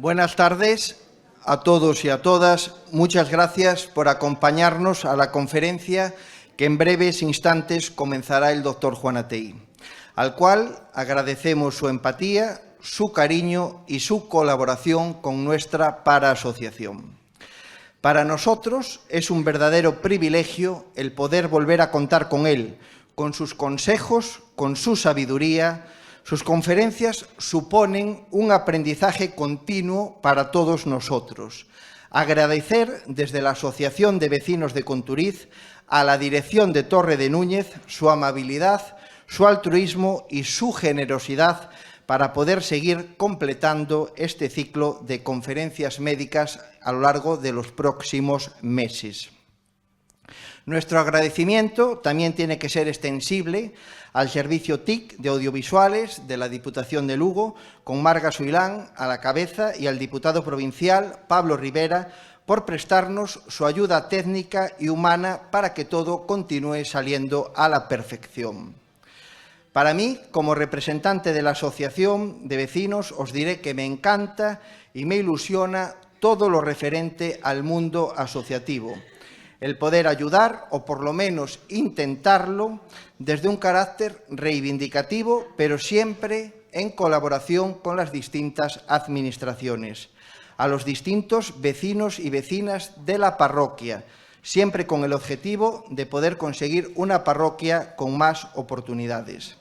Buenas tardes a todos y a todas. Muchas gracias por acompañarnos a la conferencia que en breves instantes comenzará el doctor Juan Atei, al cual agradecemos su empatía, su cariño y su colaboración con nuestra paraasociación. Para nosotros es un verdadero privilegio el poder volver a contar con él, con sus consejos, con su sabiduría. Sus conferencias suponen un aprendizaje continuo para todos nosotros. Agradecer desde la Asociación de Vecinos de Conturiz a la dirección de Torre de Núñez su amabilidad, su altruismo y su generosidad para poder seguir completando este ciclo de conferencias médicas a lo largo de los próximos meses. Nuestro agradecimiento también tiene que ser extensible al Servicio TIC de Audiovisuales de la Diputación de Lugo, con Marga Suilán a la cabeza, y al diputado provincial Pablo Rivera por prestarnos su ayuda técnica y humana para que todo continúe saliendo a la perfección. Para mí, como representante de la Asociación de Vecinos, os diré que me encanta y me ilusiona todo lo referente al mundo asociativo. El poder ayudar, o por lo menos intentarlo, desde un carácter reivindicativo, pero siempre en colaboración con las distintas administraciones, a los distintos vecinos y vecinas de la parroquia, siempre con el objetivo de poder conseguir una parroquia con más oportunidades.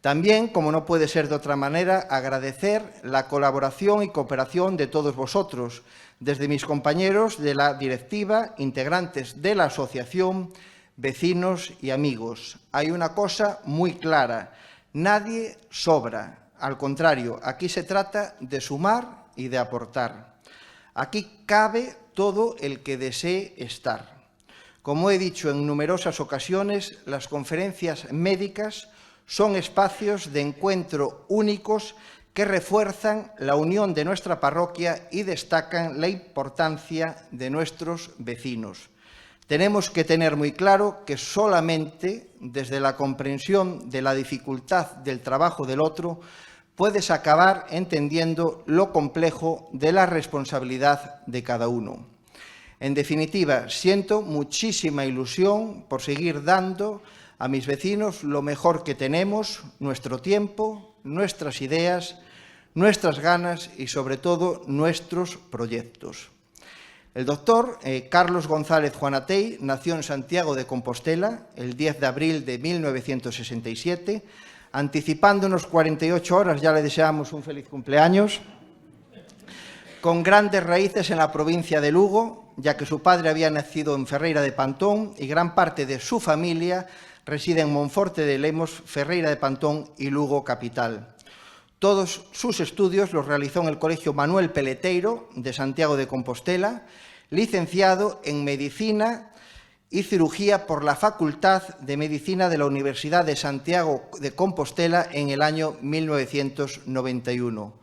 También, como no puede ser de otra manera, agradecer la colaboración y cooperación de todos vosotros, desde mis compañeros de la directiva, integrantes de la asociación, vecinos y amigos. Hay una cosa muy clara: nadie sobra. Al contrario, aquí se trata de sumar y de aportar. Aquí cabe todo el que desee estar. Como he dicho en numerosas ocasiones, las conferencias médicas son espacios de encuentro únicos que refuerzan la unión de nuestra parroquia y destacan la importancia de nuestros vecinos. Tenemos que tener muy claro que solamente desde la comprensión de la dificultad del trabajo del otro puedes acabar entendiendo lo complejo de la responsabilidad de cada uno. En definitiva, siento muchísima ilusión por seguir dando a mis vecinos lo mejor que tenemos, nuestro tiempo, nuestras ideas, nuestras ganas y, sobre todo, nuestros proyectos. El doctor Carlos González Juan Atei nació en Santiago de Compostela el 10 de abril de 1967. Anticipándonos 48 horas, ya le deseamos un feliz cumpleaños. Con grandes raíces en la provincia de Lugo, ya que su padre había nacido en Ferreira de Pantón y gran parte de su familia reside en Monforte de Lemos, Ferreira de Pantón y Lugo capital. Todos sus estudios los realizó en el Colegio Manuel Peleteiro de Santiago de Compostela, licenciado en Medicina y Cirugía por la Facultad de Medicina de la Universidad de Santiago de Compostela en el año 1991.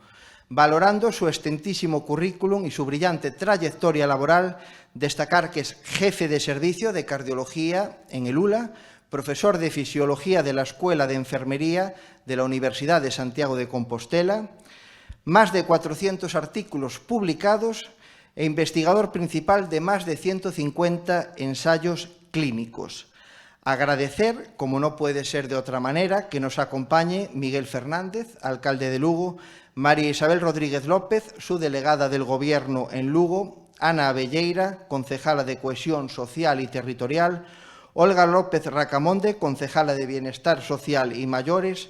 Valorando su extensísimo currículum y su brillante trayectoria laboral, destacar que es jefe de servicio de cardiología en el ULA, profesor de Fisiología de la Escuela de Enfermería de la Universidad de Santiago de Compostela, más de 400 artículos publicados e investigador principal de más de 150 ensayos clínicos. Agradecer, como no puede ser de otra manera, que nos acompañe Miguel Fernández, alcalde de Lugo, María Isabel Rodríguez López, su delegada del Gobierno en Lugo, Ana Abelleira, concejala de Cohesión Social y Territorial, Olga López Racamonde, concejala de Bienestar Social y Mayores,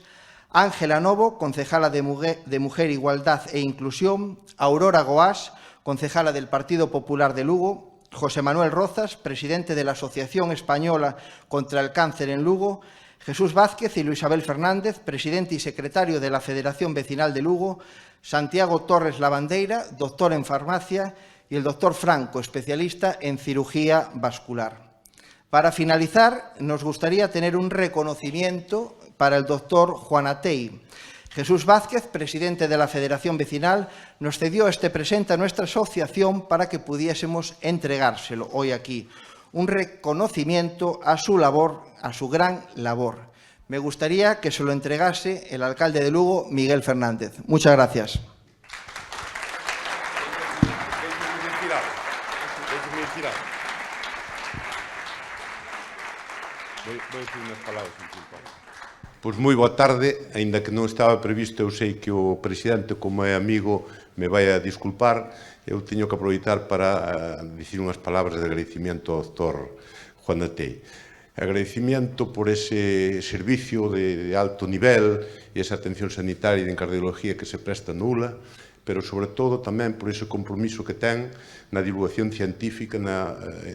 Ángela Novo, concejala de Mujer, Igualdad e Inclusión, Aurora Goás, concejala del Partido Popular de Lugo, José Manuel Rozas, presidente de la Asociación Española contra el Cáncer en Lugo, Jesús Vázquez y Luis Abel Fernández, presidente y secretario de la Federación Vecinal de Lugo, Santiago Torres Lavandeira, doctor en farmacia, y el doctor Franco, especialista en cirugía vascular. Para finalizar, nos gustaría tener un reconocimiento para el doctor Juan Atei. Jesús Vázquez, presidente de la Federación Vecinal, nos cedió este presente a nuestra asociación para que pudiésemos entregárselo hoy aquí. Un reconocimiento a su labor, a su gran labor. Me gustaría que se lo entregase el alcalde de Lugo, Miguel Fernández. Muchas gracias. Vou dicir unhas palabras en culpa. Pois moi boa tarde, aínda que non estaba previsto, eu sei que o presidente, como é amigo, me vai a disculpar, eu teño que aproveitar para dicir unhas palabras de agradecimiento ao Dr. Juan Atei. Agradecimiento por ese servicio de alto nivel e esa atención sanitaria e de cardiología que se presta no ULA, pero sobre todo tamén por ese compromiso que ten na divulgación científica,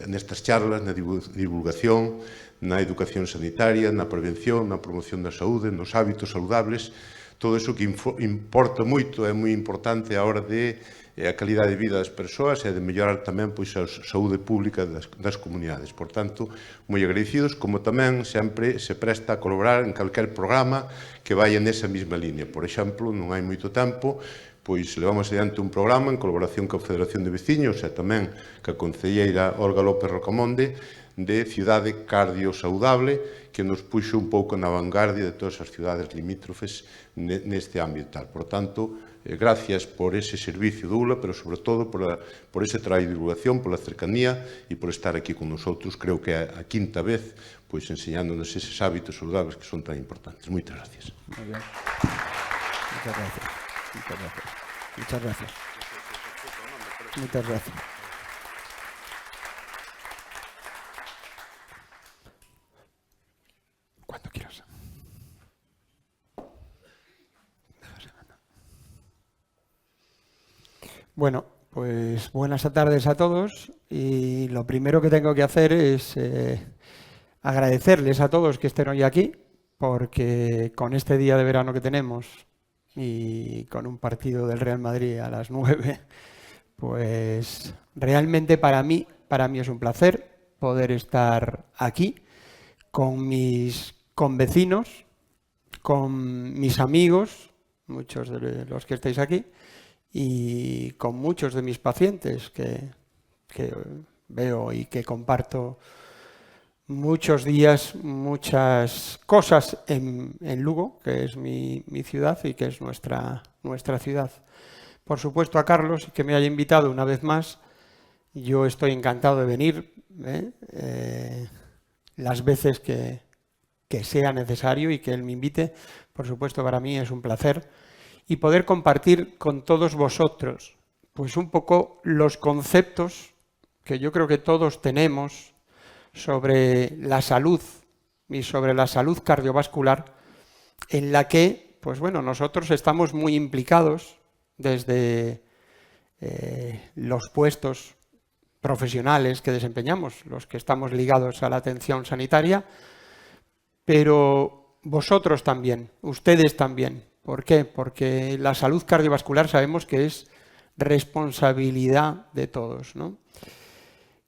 nestas charlas, na divulgación, na educación sanitaria, na prevención, na promoción da saúde, nos hábitos saludables, todo iso que importa moito, é moi importante a hora de a calidade de vida das persoas e de mellorar tamén a saúde pública das comunidades. Por tanto, moi agradecidos, como tamén sempre se presta a colaborar en calquer programa que vaya nesa mesma línea. Por exemplo, non hai moito tempo, pois levamos adiante un programa en colaboración coa Federación de Veciños e tamén coa concelleira Olga López Rocamonde de Cidade Cardiosaudable que nos puxo un pouco na vanguardia de todas as cidades limítrofes neste ámbito tal. Por tanto, gracias por ese servicio do ULA, pero sobre todo por ese traballo de divulgación, pola cercanía e por estar aquí con nosotros. Creo que é a quinta vez pois enseñándonos eses hábitos saludables que son tan importantes. Moitas gracias. Muy bien. Muchas gracias. Muchas gracias. Muchas gracias. Muchas gracias. Cuando quieras. Bueno, pues buenas tardes a todos y lo primero que tengo que hacer es agradecerles a todos que estén hoy aquí porque con este día de verano que tenemos y con un partido del Real Madrid a las 9, pues realmente para mí es un placer poder estar aquí con mis convecinos, con mis amigos, muchos de los que estáis aquí, y con muchos de mis pacientes que veo y que comparto muchos días, muchas cosas en Lugo, que es mi ciudad y que es nuestra ciudad. Por supuesto a Carlos, que me haya invitado una vez más. Yo estoy encantado de venir las veces que sea necesario y que él me invite. Por supuesto para mí es un placer. Y poder compartir con todos vosotros pues un poco los conceptos que yo creo que todos tenemos sobre la salud y sobre la salud cardiovascular, en la que, pues bueno, nosotros estamos muy implicados desde los puestos profesionales que desempeñamos, los que estamos ligados a la atención sanitaria, pero vosotros también, ustedes también. ¿Por qué? Porque la salud cardiovascular sabemos que es responsabilidad de todos, ¿no?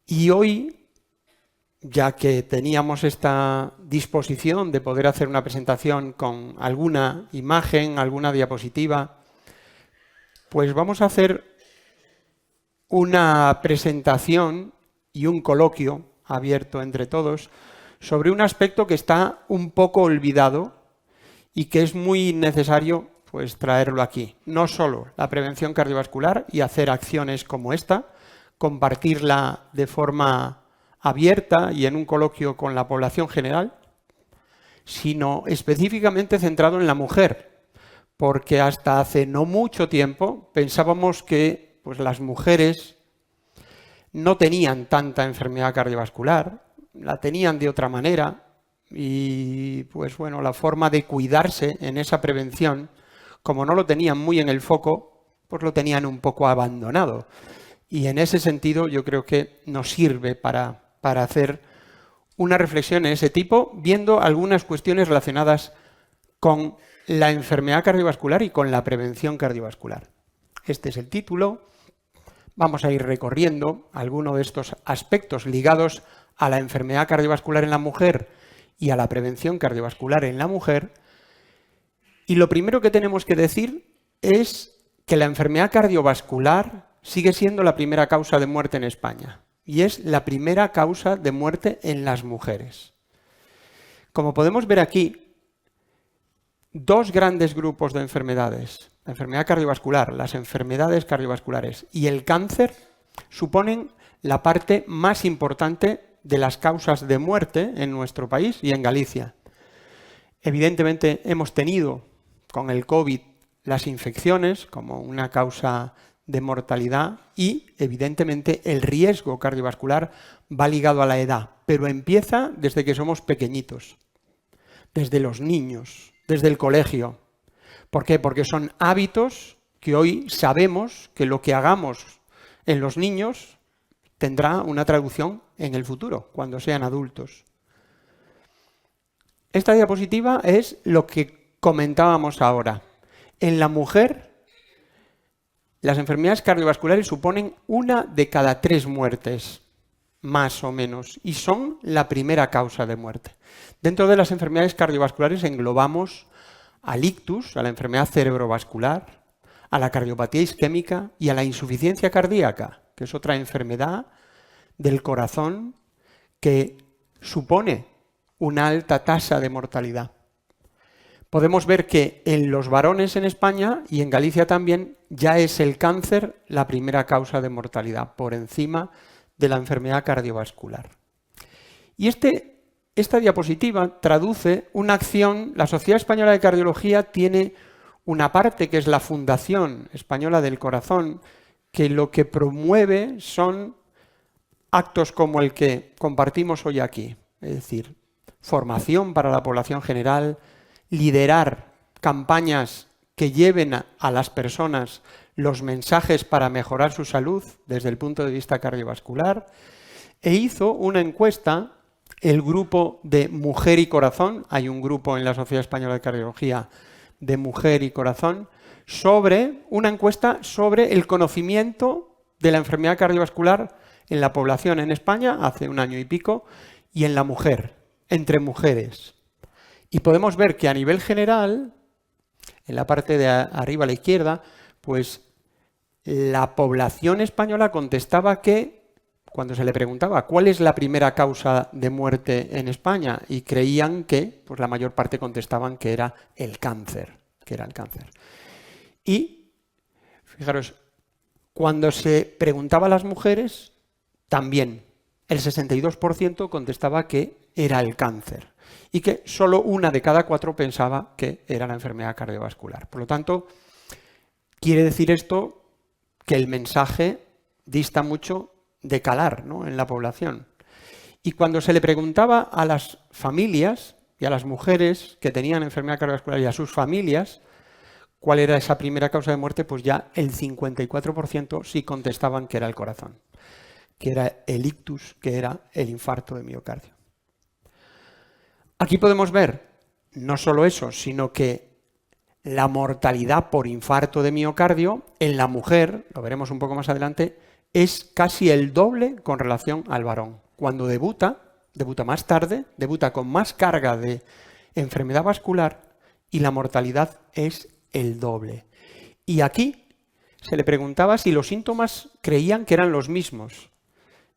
Y hoy, ya que teníamos esta disposición de poder hacer una presentación con alguna imagen, alguna diapositiva, pues vamos a hacer una presentación y un coloquio abierto entre todos sobre un aspecto que está un poco olvidado y que es muy necesario pues traerlo aquí. No solo la prevención cardiovascular y hacer acciones como esta, compartirla de forma abierta y en un coloquio con la población general, sino específicamente centrado en la mujer, porque hasta hace no mucho tiempo pensábamos que pues, las mujeres no tenían tanta enfermedad cardiovascular, la tenían de otra manera, y pues bueno, la forma de cuidarse en esa prevención, como no lo tenían muy en el foco, pues lo tenían un poco abandonado. Y en ese sentido yo creo que nos sirve para hacer una reflexión de ese tipo, viendo algunas cuestiones relacionadas con la enfermedad cardiovascular y con la prevención cardiovascular. Este es el título. Vamos a ir recorriendo algunos de estos aspectos ligados a la enfermedad cardiovascular en la mujer y a la prevención cardiovascular en la mujer. Y lo primero que tenemos que decir es que la enfermedad cardiovascular sigue siendo la primera causa de muerte en España y es la primera causa de muerte en las mujeres. Como podemos ver aquí, dos grandes grupos de enfermedades, la enfermedad cardiovascular, las enfermedades cardiovasculares y el cáncer, suponen la parte más importante de las causas de muerte en nuestro país y en Galicia. Evidentemente hemos tenido con el COVID las infecciones como una causa de mortalidad y evidentemente el riesgo cardiovascular va ligado a la edad, pero empieza desde que somos pequeñitos, desde los niños, desde el colegio. ¿Por qué? Porque son hábitos que hoy sabemos que lo que hagamos en los niños tendrá una traducción en el futuro, cuando sean adultos. Esta diapositiva es lo que comentábamos ahora. En la mujer, las enfermedades cardiovasculares suponen 1 de cada 3 muertes, más o menos, y son la primera causa de muerte. Dentro de las enfermedades cardiovasculares englobamos al ictus, a la enfermedad cerebrovascular, a la cardiopatía isquémica y a la insuficiencia cardíaca, que es otra enfermedad del corazón que supone una alta tasa de mortalidad. Podemos ver que en los varones en España y en Galicia también ya es el cáncer la primera causa de mortalidad, por encima de la enfermedad cardiovascular. Y esta diapositiva traduce una acción. La Sociedad Española de Cardiología tiene una parte que es la Fundación Española del Corazón, que lo que promueve son actos como el que compartimos hoy aquí, es decir, formación para la población general, liderar campañas que lleven a las personas los mensajes para mejorar su salud desde el punto de vista cardiovascular, e hizo una encuesta, el grupo de Mujer y Corazón, hay un grupo en la Sociedad Española de Cardiología de Mujer y Corazón, una encuesta sobre el conocimiento de la enfermedad cardiovascular en la población en España hace 1 año y pico, y en la mujer, entre mujeres. Y podemos ver que a nivel general, en la parte de arriba a la izquierda, pues la población española contestaba que, cuando se le preguntaba cuál es la primera causa de muerte en España, y creían que, pues la mayor parte contestaban que era el cáncer, Y, fijaros, cuando se preguntaba a las mujeres, también el 62% contestaba que era el cáncer y que solo 1 de cada 4 pensaba que era la enfermedad cardiovascular. Por lo tanto, quiere decir esto que el mensaje dista mucho de calar, ¿no?, en la población. Y cuando se le preguntaba a las familias y a las mujeres que tenían enfermedad cardiovascular y a sus familias cuál era esa primera causa de muerte, pues ya el 54% sí contestaban que era el corazón, que era el ictus, que era el infarto de miocardio. Aquí podemos ver no solo eso, sino que la mortalidad por infarto de miocardio en la mujer, lo veremos un poco más adelante, es casi el doble con relación al varón. Cuando debuta más tarde, debuta con más carga de enfermedad vascular y la mortalidad es el doble. Y aquí se le preguntaba si los síntomas creían que eran los mismos.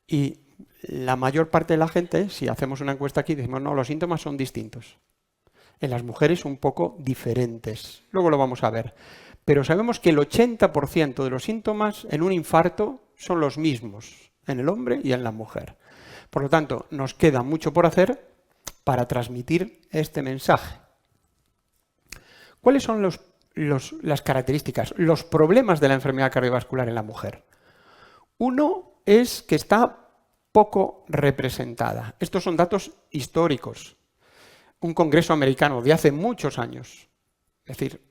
Y la mayor parte de la gente, si hacemos una encuesta aquí, decimos no, los síntomas son distintos. En las mujeres un poco diferentes. Luego lo vamos a ver. Pero sabemos que el 80% de los síntomas en un infarto son los mismos en el hombre y en la mujer. Por lo tanto, nos queda mucho por hacer para transmitir este mensaje. ¿Cuáles son las características, los problemas de la enfermedad cardiovascular en la mujer? Uno es que está poco representada. Estos son datos históricos. Un congreso americano de hace muchos años. Es decir,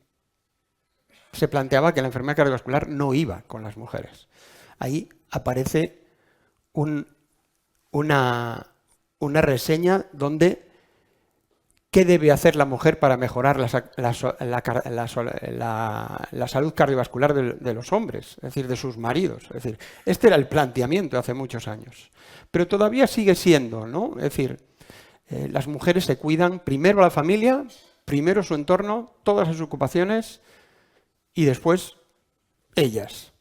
se planteaba que la enfermedad cardiovascular no iba con las mujeres. Ahí aparece una reseña donde qué debe hacer la mujer para mejorar la salud cardiovascular de los hombres, es decir, de sus maridos. Es decir, este era el planteamiento hace muchos años. Pero todavía sigue siendo, ¿no? Es decir, las mujeres se cuidan primero a la familia, primero su entorno, todas sus ocupaciones y después ellas.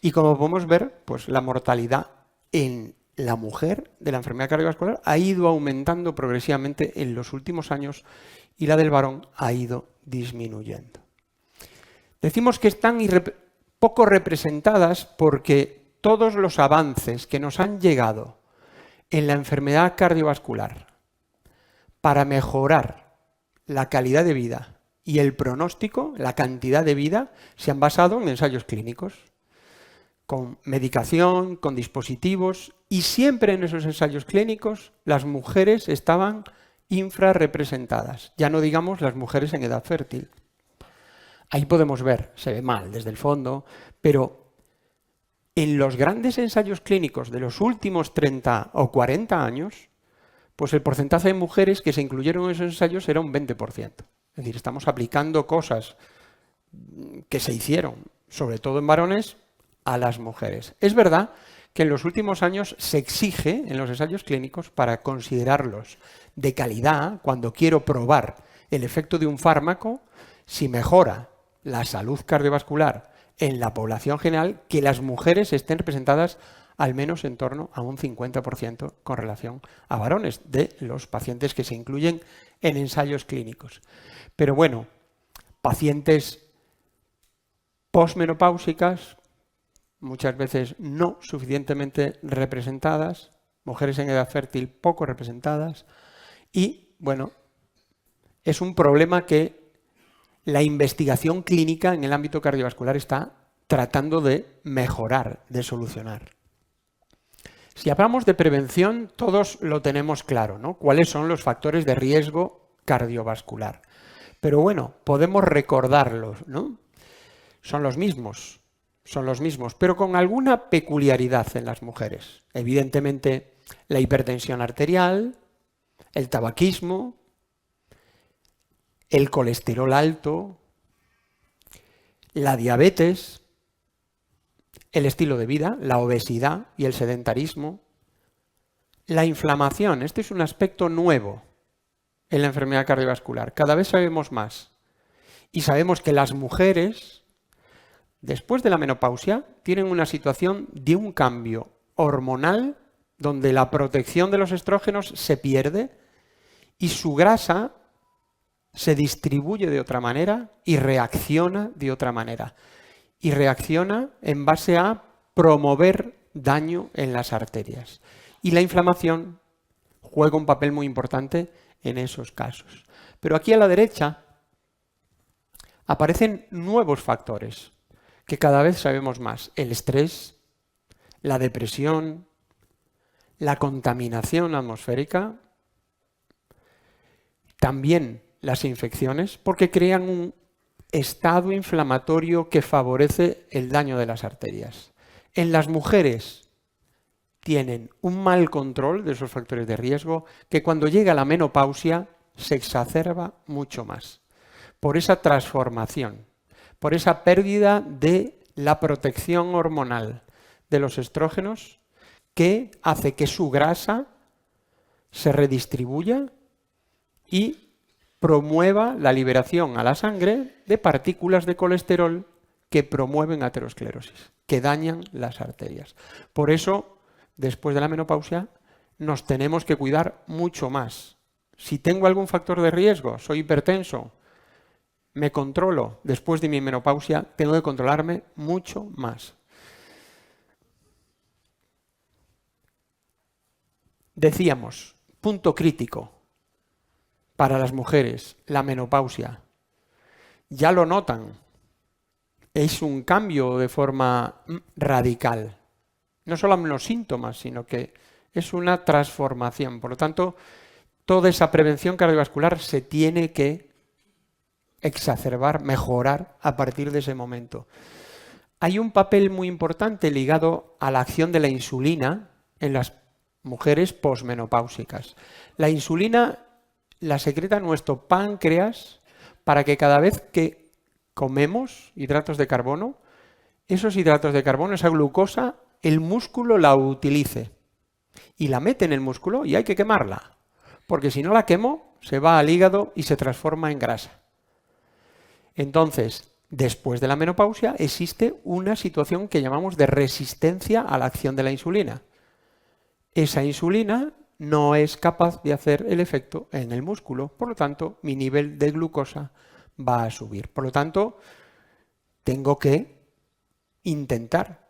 Y como podemos ver, pues la mortalidad en la mujer de la enfermedad cardiovascular ha ido aumentando progresivamente en los últimos años y la del varón ha ido disminuyendo. Decimos que están poco representadas porque todos los avances que nos han llegado en la enfermedad cardiovascular para mejorar la calidad de vida y el pronóstico, la cantidad de vida, se han basado en ensayos clínicos, con medicación, con dispositivos, y siempre en esos ensayos clínicos las mujeres estaban infrarrepresentadas, ya no digamos las mujeres en edad fértil. Ahí podemos ver, se ve mal desde el fondo, pero en los grandes ensayos clínicos de los últimos 30 o 40 años, pues el porcentaje de mujeres que se incluyeron en esos ensayos era un 20%. Es decir, estamos aplicando cosas que se hicieron, sobre todo en varones, a las mujeres. Es verdad que en los últimos años se exige en los ensayos clínicos, para considerarlos de calidad, cuando quiero probar el efecto de un fármaco, si mejora la salud cardiovascular en la población general, que las mujeres estén representadas al menos en torno a un 50% con relación a varones de los pacientes que se incluyen en ensayos clínicos. Pero bueno, pacientes posmenopáusicas, muchas veces no suficientemente representadas, mujeres en edad fértil poco representadas, y bueno, es un problema que la investigación clínica en el ámbito cardiovascular está tratando de mejorar, de solucionar. Si hablamos de prevención, todos lo tenemos claro, ¿no? ¿Cuáles son los factores de riesgo cardiovascular? Pero bueno, podemos recordarlos, ¿no? Son los mismos, pero con alguna peculiaridad en las mujeres. Evidentemente, la hipertensión arterial, el tabaquismo, el colesterol alto, la diabetes, el estilo de vida, la obesidad y el sedentarismo, la inflamación. Este es un aspecto nuevo en la enfermedad cardiovascular. Cada vez sabemos más. Y sabemos que las mujeres, después de la menopausia, tienen una situación de un cambio hormonal donde la protección de los estrógenos se pierde y su grasa se distribuye de otra manera y reacciona de otra manera. Y reacciona en base a promover daño en las arterias. Y la inflamación juega un papel muy importante en esos casos. Pero aquí a la derecha aparecen nuevos factores que cada vez sabemos más. El estrés, la depresión, la contaminación atmosférica, también las infecciones, porque crean un estado inflamatorio que favorece el daño de las arterias. En las mujeres tienen un mal control de esos factores de riesgo que cuando llega la menopausia se exacerba mucho más. Por esa transformación, por esa pérdida de la protección hormonal de los estrógenos que hace que su grasa se redistribuya y promueva la liberación a la sangre de partículas de colesterol que promueven aterosclerosis, que dañan las arterias. Por eso, después de la menopausia, nos tenemos que cuidar mucho más. Si tengo algún factor de riesgo, soy hipertenso, me controlo, después de mi menopausia tengo que controlarme mucho más. Decíamos, punto crítico para las mujeres, la menopausia. Ya lo notan, es un cambio de forma radical. No solo en los síntomas, sino que es una transformación. Por lo tanto, toda esa prevención cardiovascular se tiene que exacerbar, mejorar a partir de ese momento. Hay un papel muy importante ligado a la acción de la insulina en las mujeres posmenopáusicas. La insulina la secreta nuestro páncreas para que cada vez que comemos hidratos de carbono, esos hidratos de carbono, esa glucosa, el músculo la utilice y la mete en el músculo y hay que quemarla, porque si no la quemo se va al hígado y se transforma en grasa. Entonces, después de la menopausia existe una situación que llamamos de resistencia a la acción de la insulina. Esa insulina no es capaz de hacer el efecto en el músculo, por lo tanto, mi nivel de glucosa va a subir. Por lo tanto, tengo que intentar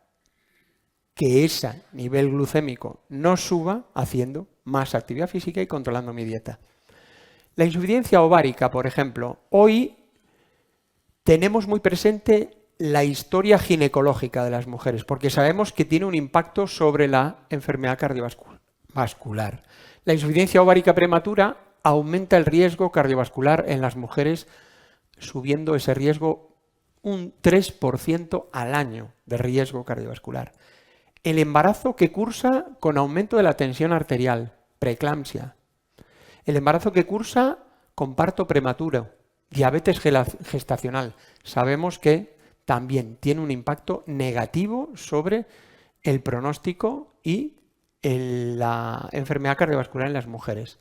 que ese nivel glucémico no suba haciendo más actividad física y controlando mi dieta. La insuficiencia ovárica, por ejemplo, hoy tenemos muy presente la historia ginecológica de las mujeres, porque sabemos que tiene un impacto sobre la enfermedad cardiovascular. La insuficiencia ovárica prematura aumenta el riesgo cardiovascular en las mujeres, subiendo ese riesgo un 3% al año de riesgo cardiovascular. El embarazo que cursa con aumento de la tensión arterial, preeclampsia. El embarazo que cursa con parto prematuro, diabetes gestacional. Sabemos que también tiene un impacto negativo sobre el pronóstico y la enfermedad cardiovascular en las mujeres.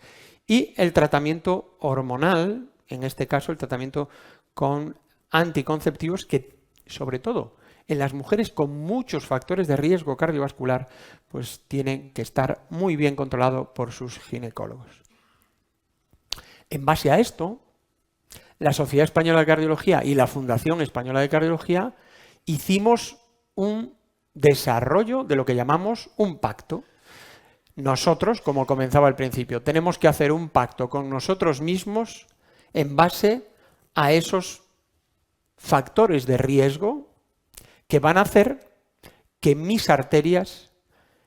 Y el tratamiento hormonal, en este caso el tratamiento con anticonceptivos, que sobre todo en las mujeres con muchos factores de riesgo cardiovascular, pues tienen que estar muy bien controlados por sus ginecólogos. En base a esto, la Sociedad Española de Cardiología y la Fundación Española de Cardiología hicimos un desarrollo de lo que llamamos un pacto. Nosotros, como comenzaba al principio, tenemos que hacer un pacto con nosotros mismos en base a esos factores de riesgo que van a hacer que mis arterias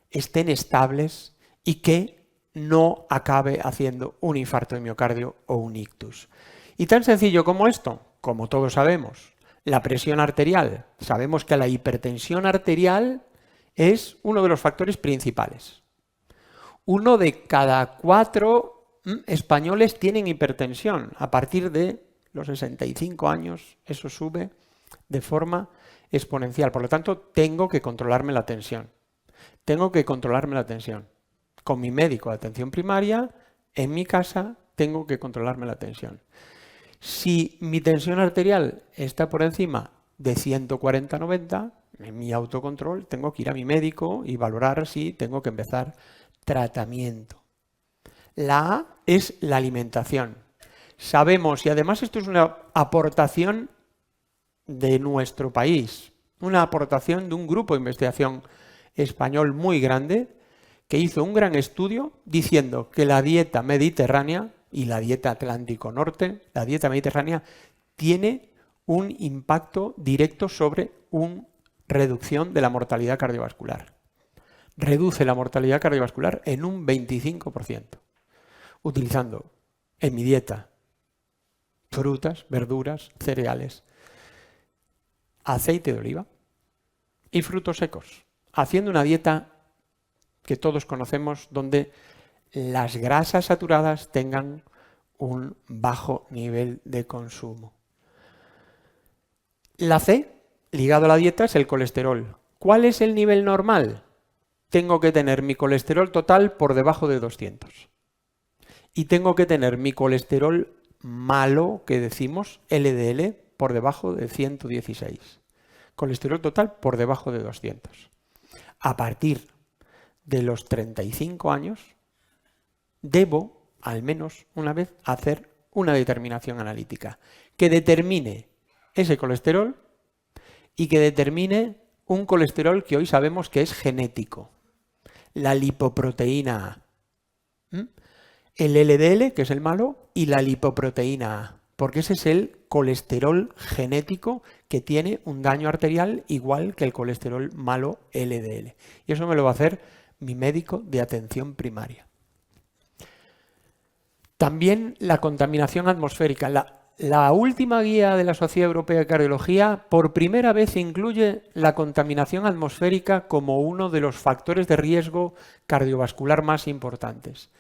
estén estables y que no acabe haciendo un infarto de miocardio o un ictus. Y tan sencillo como esto, como todos sabemos, la presión arterial. Sabemos que la hipertensión arterial es uno de los factores principales. 1 de cada 4 españoles tienen hipertensión. A partir de los 65 años eso sube de forma exponencial. Por lo tanto, tengo que controlarme la tensión. Tengo que controlarme la tensión. Con mi médico de atención primaria, en mi casa, tengo que controlarme la tensión. Si mi tensión arterial está por encima de 140/90, en mi autocontrol tengo que ir a mi médico y valorar si tengo que empezar tratamiento. La A es la alimentación. Sabemos, y además esto es una aportación de nuestro país, una aportación de un grupo de investigación español muy grande que hizo un gran estudio diciendo que la dieta mediterránea y la dieta Atlántico Norte, la dieta mediterránea tiene un impacto directo sobre una reducción de la mortalidad cardiovascular. Reduce la mortalidad cardiovascular en un 25%, utilizando en mi dieta frutas, verduras, cereales, aceite de oliva y frutos secos, haciendo una dieta que todos conocemos donde las grasas saturadas tengan un bajo nivel de consumo. La C, ligado a la dieta, es el colesterol. ¿Cuál es el nivel normal? Tengo que tener mi colesterol total por debajo de 200. Y tengo que tener mi colesterol malo, que decimos LDL, por debajo de 116. Colesterol total por debajo de 200. A partir de los 35 años, debo, al menos una vez, hacer una determinación analítica que determine ese colesterol y que determine un colesterol que hoy sabemos que es genético, la lipoproteína A. El LDL, que es el malo, y la lipoproteína A, porque ese es el colesterol genético que tiene un daño arterial igual que el colesterol malo LDL. Y eso me lo va a hacer mi médico de atención primaria. También la contaminación atmosférica. La última guía de la Sociedad Europea de Cardiología por primera vez incluye la contaminación atmosférica como uno de los factores de riesgo cardiovascular más importantes.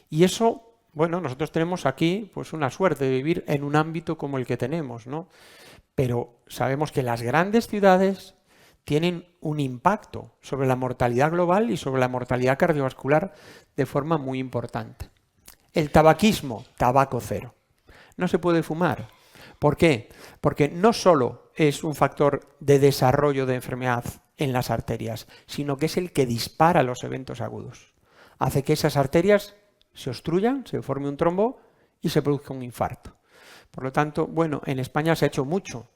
Y eso, bueno, nosotros tenemos aquí pues una suerte de vivir en un ámbito como el que tenemos, ¿no? Pero sabemos que las grandes ciudades tienen un impacto sobre la mortalidad global y sobre la mortalidad cardiovascular de forma muy importante. El tabaquismo, tabaco cero. No se puede fumar. ¿Por qué? Porque no solo es un factor de desarrollo de enfermedad en las arterias, sino que es el que dispara los eventos agudos. Hace que esas arterias se obstruyan, se forme un trombo y se produzca un infarto. Por lo tanto, bueno, en España se ha hecho mucho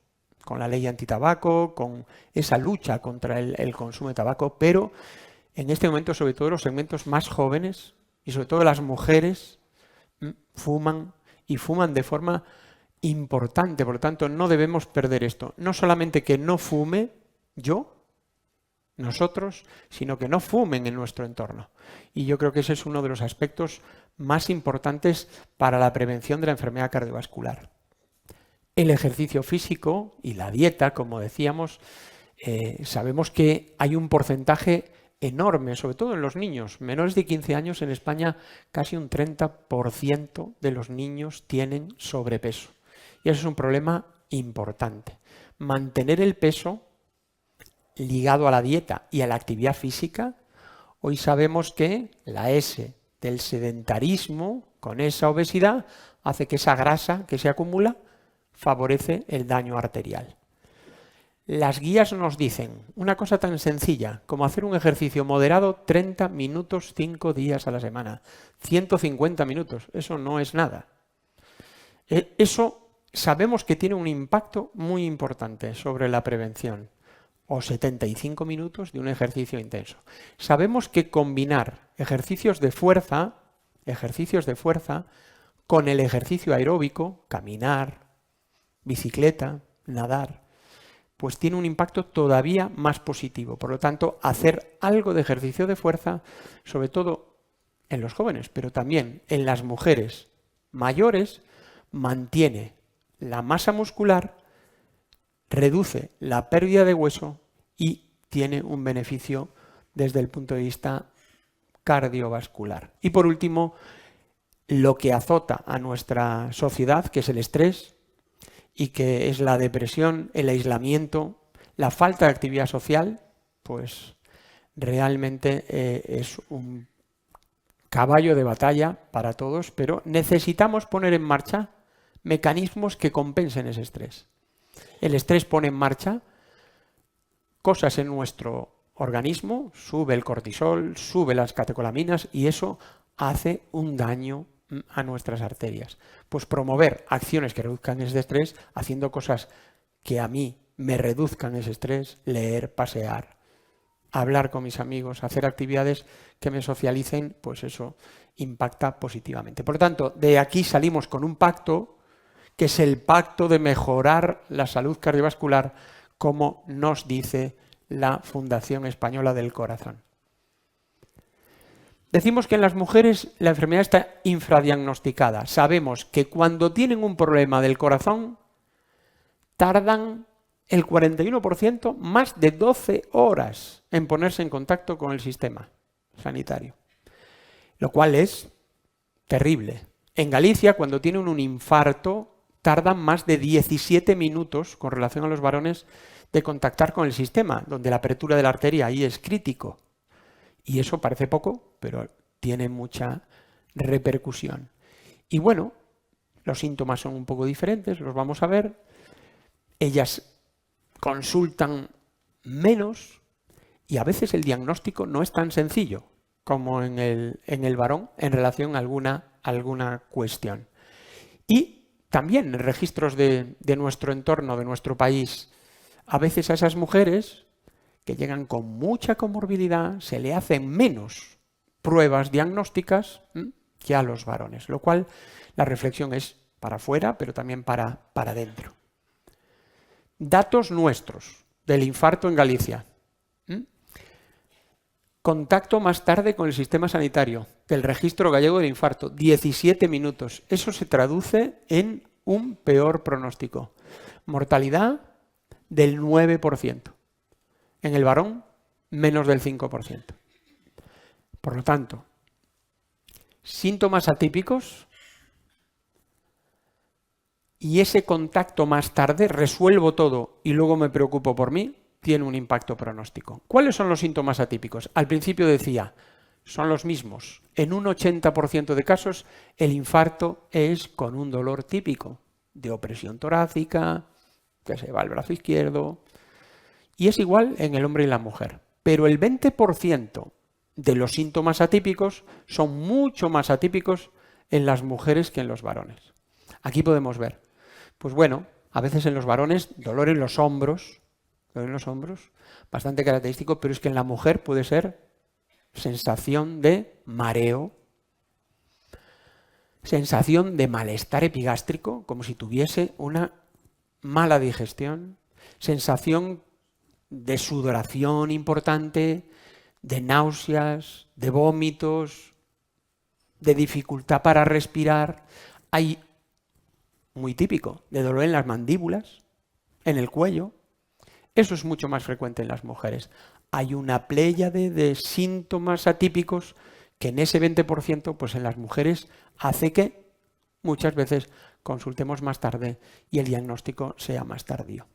con la ley antitabaco, con esa lucha contra el consumo de tabaco, pero en este momento, sobre todo los segmentos más jóvenes y sobre todo las mujeres, fuman y fuman de forma importante. Por lo tanto, no debemos perder esto. No solamente que no fume yo, nosotros, sino que no fumen en nuestro entorno. Y yo creo que ese es uno de los aspectos más importantes para la prevención de la enfermedad cardiovascular. El ejercicio físico y la dieta, como decíamos, sabemos que hay un porcentaje enorme, sobre todo en los niños. Menores de 15 años en España, casi un 30% de los niños tienen sobrepeso. Y eso es un problema importante. Mantener el peso ligado a la dieta y a la actividad física, hoy sabemos que la S del sedentarismo, con esa obesidad, hace que esa grasa que se acumula favorece el daño arterial. Las guías nos dicen una cosa tan sencilla como hacer un ejercicio moderado 30 minutos 5 días a la semana. 150 minutos, eso no es nada. Eso sabemos que tiene un impacto muy importante sobre la prevención. O 75 minutos de un ejercicio intenso. Sabemos que combinar ejercicios de fuerza con el ejercicio aeróbico, caminar, bicicleta, nadar, pues tiene un impacto todavía más positivo. Por lo tanto, hacer algo de ejercicio de fuerza, sobre todo en los jóvenes, pero también en las mujeres mayores, mantiene la masa muscular, reduce la pérdida de hueso y tiene un beneficio desde el punto de vista cardiovascular. Y por último, lo que azota a nuestra sociedad, que es el estrés y que es la depresión, el aislamiento, la falta de actividad social, pues realmente es un caballo de batalla para todos, pero necesitamos poner en marcha mecanismos que compensen ese estrés. El estrés pone en marcha cosas en nuestro organismo, sube el cortisol, sube las catecolaminas y eso hace un daño a nuestras arterias. Pues promover acciones que reduzcan ese estrés, haciendo cosas que a mí me reduzcan ese estrés, leer, pasear, hablar con mis amigos, hacer actividades que me socialicen, pues eso impacta positivamente. Por lo tanto, de aquí salimos con un pacto que es el pacto de mejorar la salud cardiovascular, como nos dice la Fundación Española del Corazón. Decimos que en las mujeres la enfermedad está infradiagnosticada. Sabemos que cuando tienen un problema del corazón, tardan el 41%, más de 12 horas en ponerse en contacto con el sistema sanitario, lo cual es terrible. En Galicia, cuando tienen un infarto, tardan más de 17 minutos con relación a los varones de contactar con el sistema, donde la apertura de la arteria ahí es crítico. Y eso parece poco, pero tiene mucha repercusión. Y bueno, los síntomas son un poco diferentes, los vamos a ver. Ellas consultan menos y a veces el diagnóstico no es tan sencillo como en el varón en relación a alguna cuestión. Y también en registros de nuestro entorno, de nuestro país, a veces a esas mujeres que llegan con mucha comorbilidad se le hacen menos pruebas diagnósticas que a los varones, lo cual la reflexión es para afuera, pero también para adentro. Datos nuestros del infarto en Galicia. Contacto más tarde con el sistema sanitario del registro gallego del infarto, 17 minutos. Eso se traduce en un peor pronóstico. Mortalidad del 9%. En el varón, menos del 5%. Por lo tanto, síntomas atípicos y ese contacto más tarde, resuelvo todo y luego me preocupo por mí, tiene un impacto pronóstico. ¿Cuáles son los síntomas atípicos? Al principio decía, son los mismos. En un 80% de casos, el infarto es con un dolor típico de opresión torácica, que se va al brazo izquierdo, y es igual en el hombre y la mujer. Pero el 20% de los síntomas atípicos son mucho más atípicos en las mujeres que en los varones. Aquí podemos ver, pues bueno, A veces en los varones, dolor en los hombros, bastante característico, pero es que en la mujer puede ser sensación de mareo, sensación de malestar epigástrico, como si tuviese una mala digestión, sensación de sudoración importante, de náuseas, de vómitos, de dificultad para respirar. Hay, muy típico, de dolor en las mandíbulas, en el cuello. Eso es mucho más frecuente en las mujeres. Hay una pléyade de síntomas atípicos que en ese 20%, pues en las mujeres hace que muchas veces consultemos más tarde y el diagnóstico sea más tardío.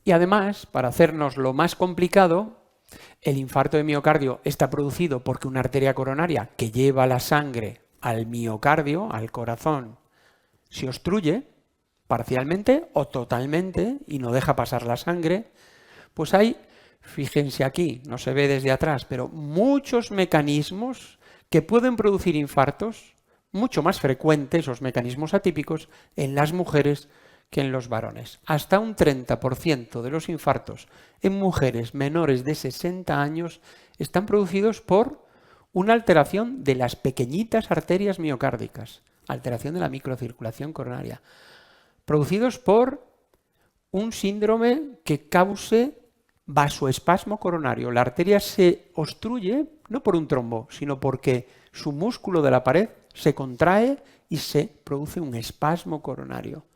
Y además, para hacernos lo más complicado, el infarto de miocardio está producido porque una arteria coronaria que lleva la sangre al miocardio, al corazón, se obstruye parcialmente o totalmente y no deja pasar la sangre. Pues hay, fíjense aquí, no se ve desde atrás, pero muchos mecanismos que pueden producir infartos, mucho más frecuentes, esos mecanismos atípicos, en las mujeres que en los varones. Hasta un 30% de los infartos en mujeres menores de 60 años están producidos por una alteración de las pequeñitas arterias miocárdicas, alteración de la microcirculación coronaria, producidos por un síndrome que cause vasoespasmo coronario. La arteria se obstruye no por un trombo, sino porque su músculo de la pared se contrae y se produce un espasmo coronario.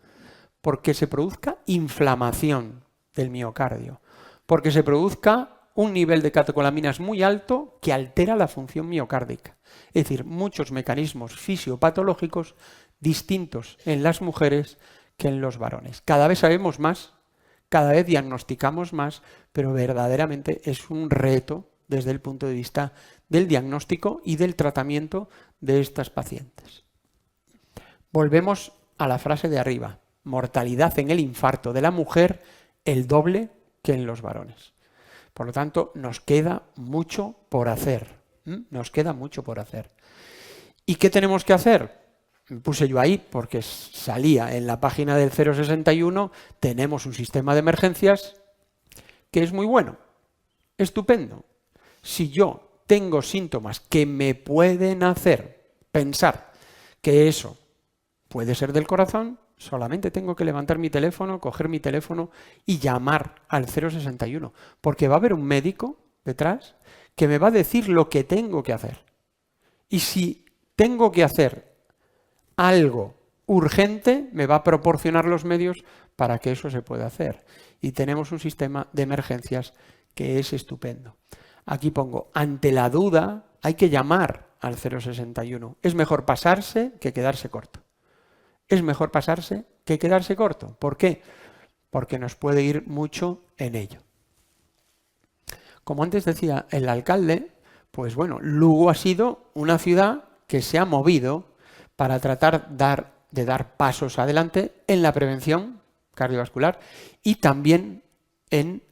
Porque se produzca inflamación del miocardio, porque se produzca un nivel de catecolaminas muy alto que altera la función miocárdica. Es decir, muchos mecanismos fisiopatológicos distintos en las mujeres que en los varones. Cada vez sabemos más, cada vez diagnosticamos más, pero verdaderamente es un reto desde el punto de vista del diagnóstico y del tratamiento de estas pacientes. Volvemos a la frase de arriba. Mortalidad en el infarto de la mujer el doble que en los varones. Por lo tanto, nos queda mucho por hacer. Nos queda mucho por hacer. ¿Y qué tenemos que hacer? Me puse yo ahí porque salía en la página del 061, tenemos un sistema de emergencias que es muy bueno, estupendo. Si yo tengo síntomas que me pueden hacer pensar que eso puede ser del corazón, solamente tengo que levantar mi teléfono, coger mi teléfono y llamar al 061, porque va a haber un médico detrás que me va a decir lo que tengo que hacer. Y si tengo que hacer algo urgente, me va a proporcionar los medios para que eso se pueda hacer. Y tenemos un sistema de emergencias que es estupendo. Aquí pongo, ante la duda, hay que llamar al 061. Es mejor pasarse que quedarse corto. Es mejor pasarse que quedarse corto. ¿Por qué? Porque nos puede ir mucho en ello. Como antes decía el alcalde, pues bueno, Lugo ha sido una ciudad que se ha movido para tratar de dar pasos adelante en la prevención cardiovascular y también en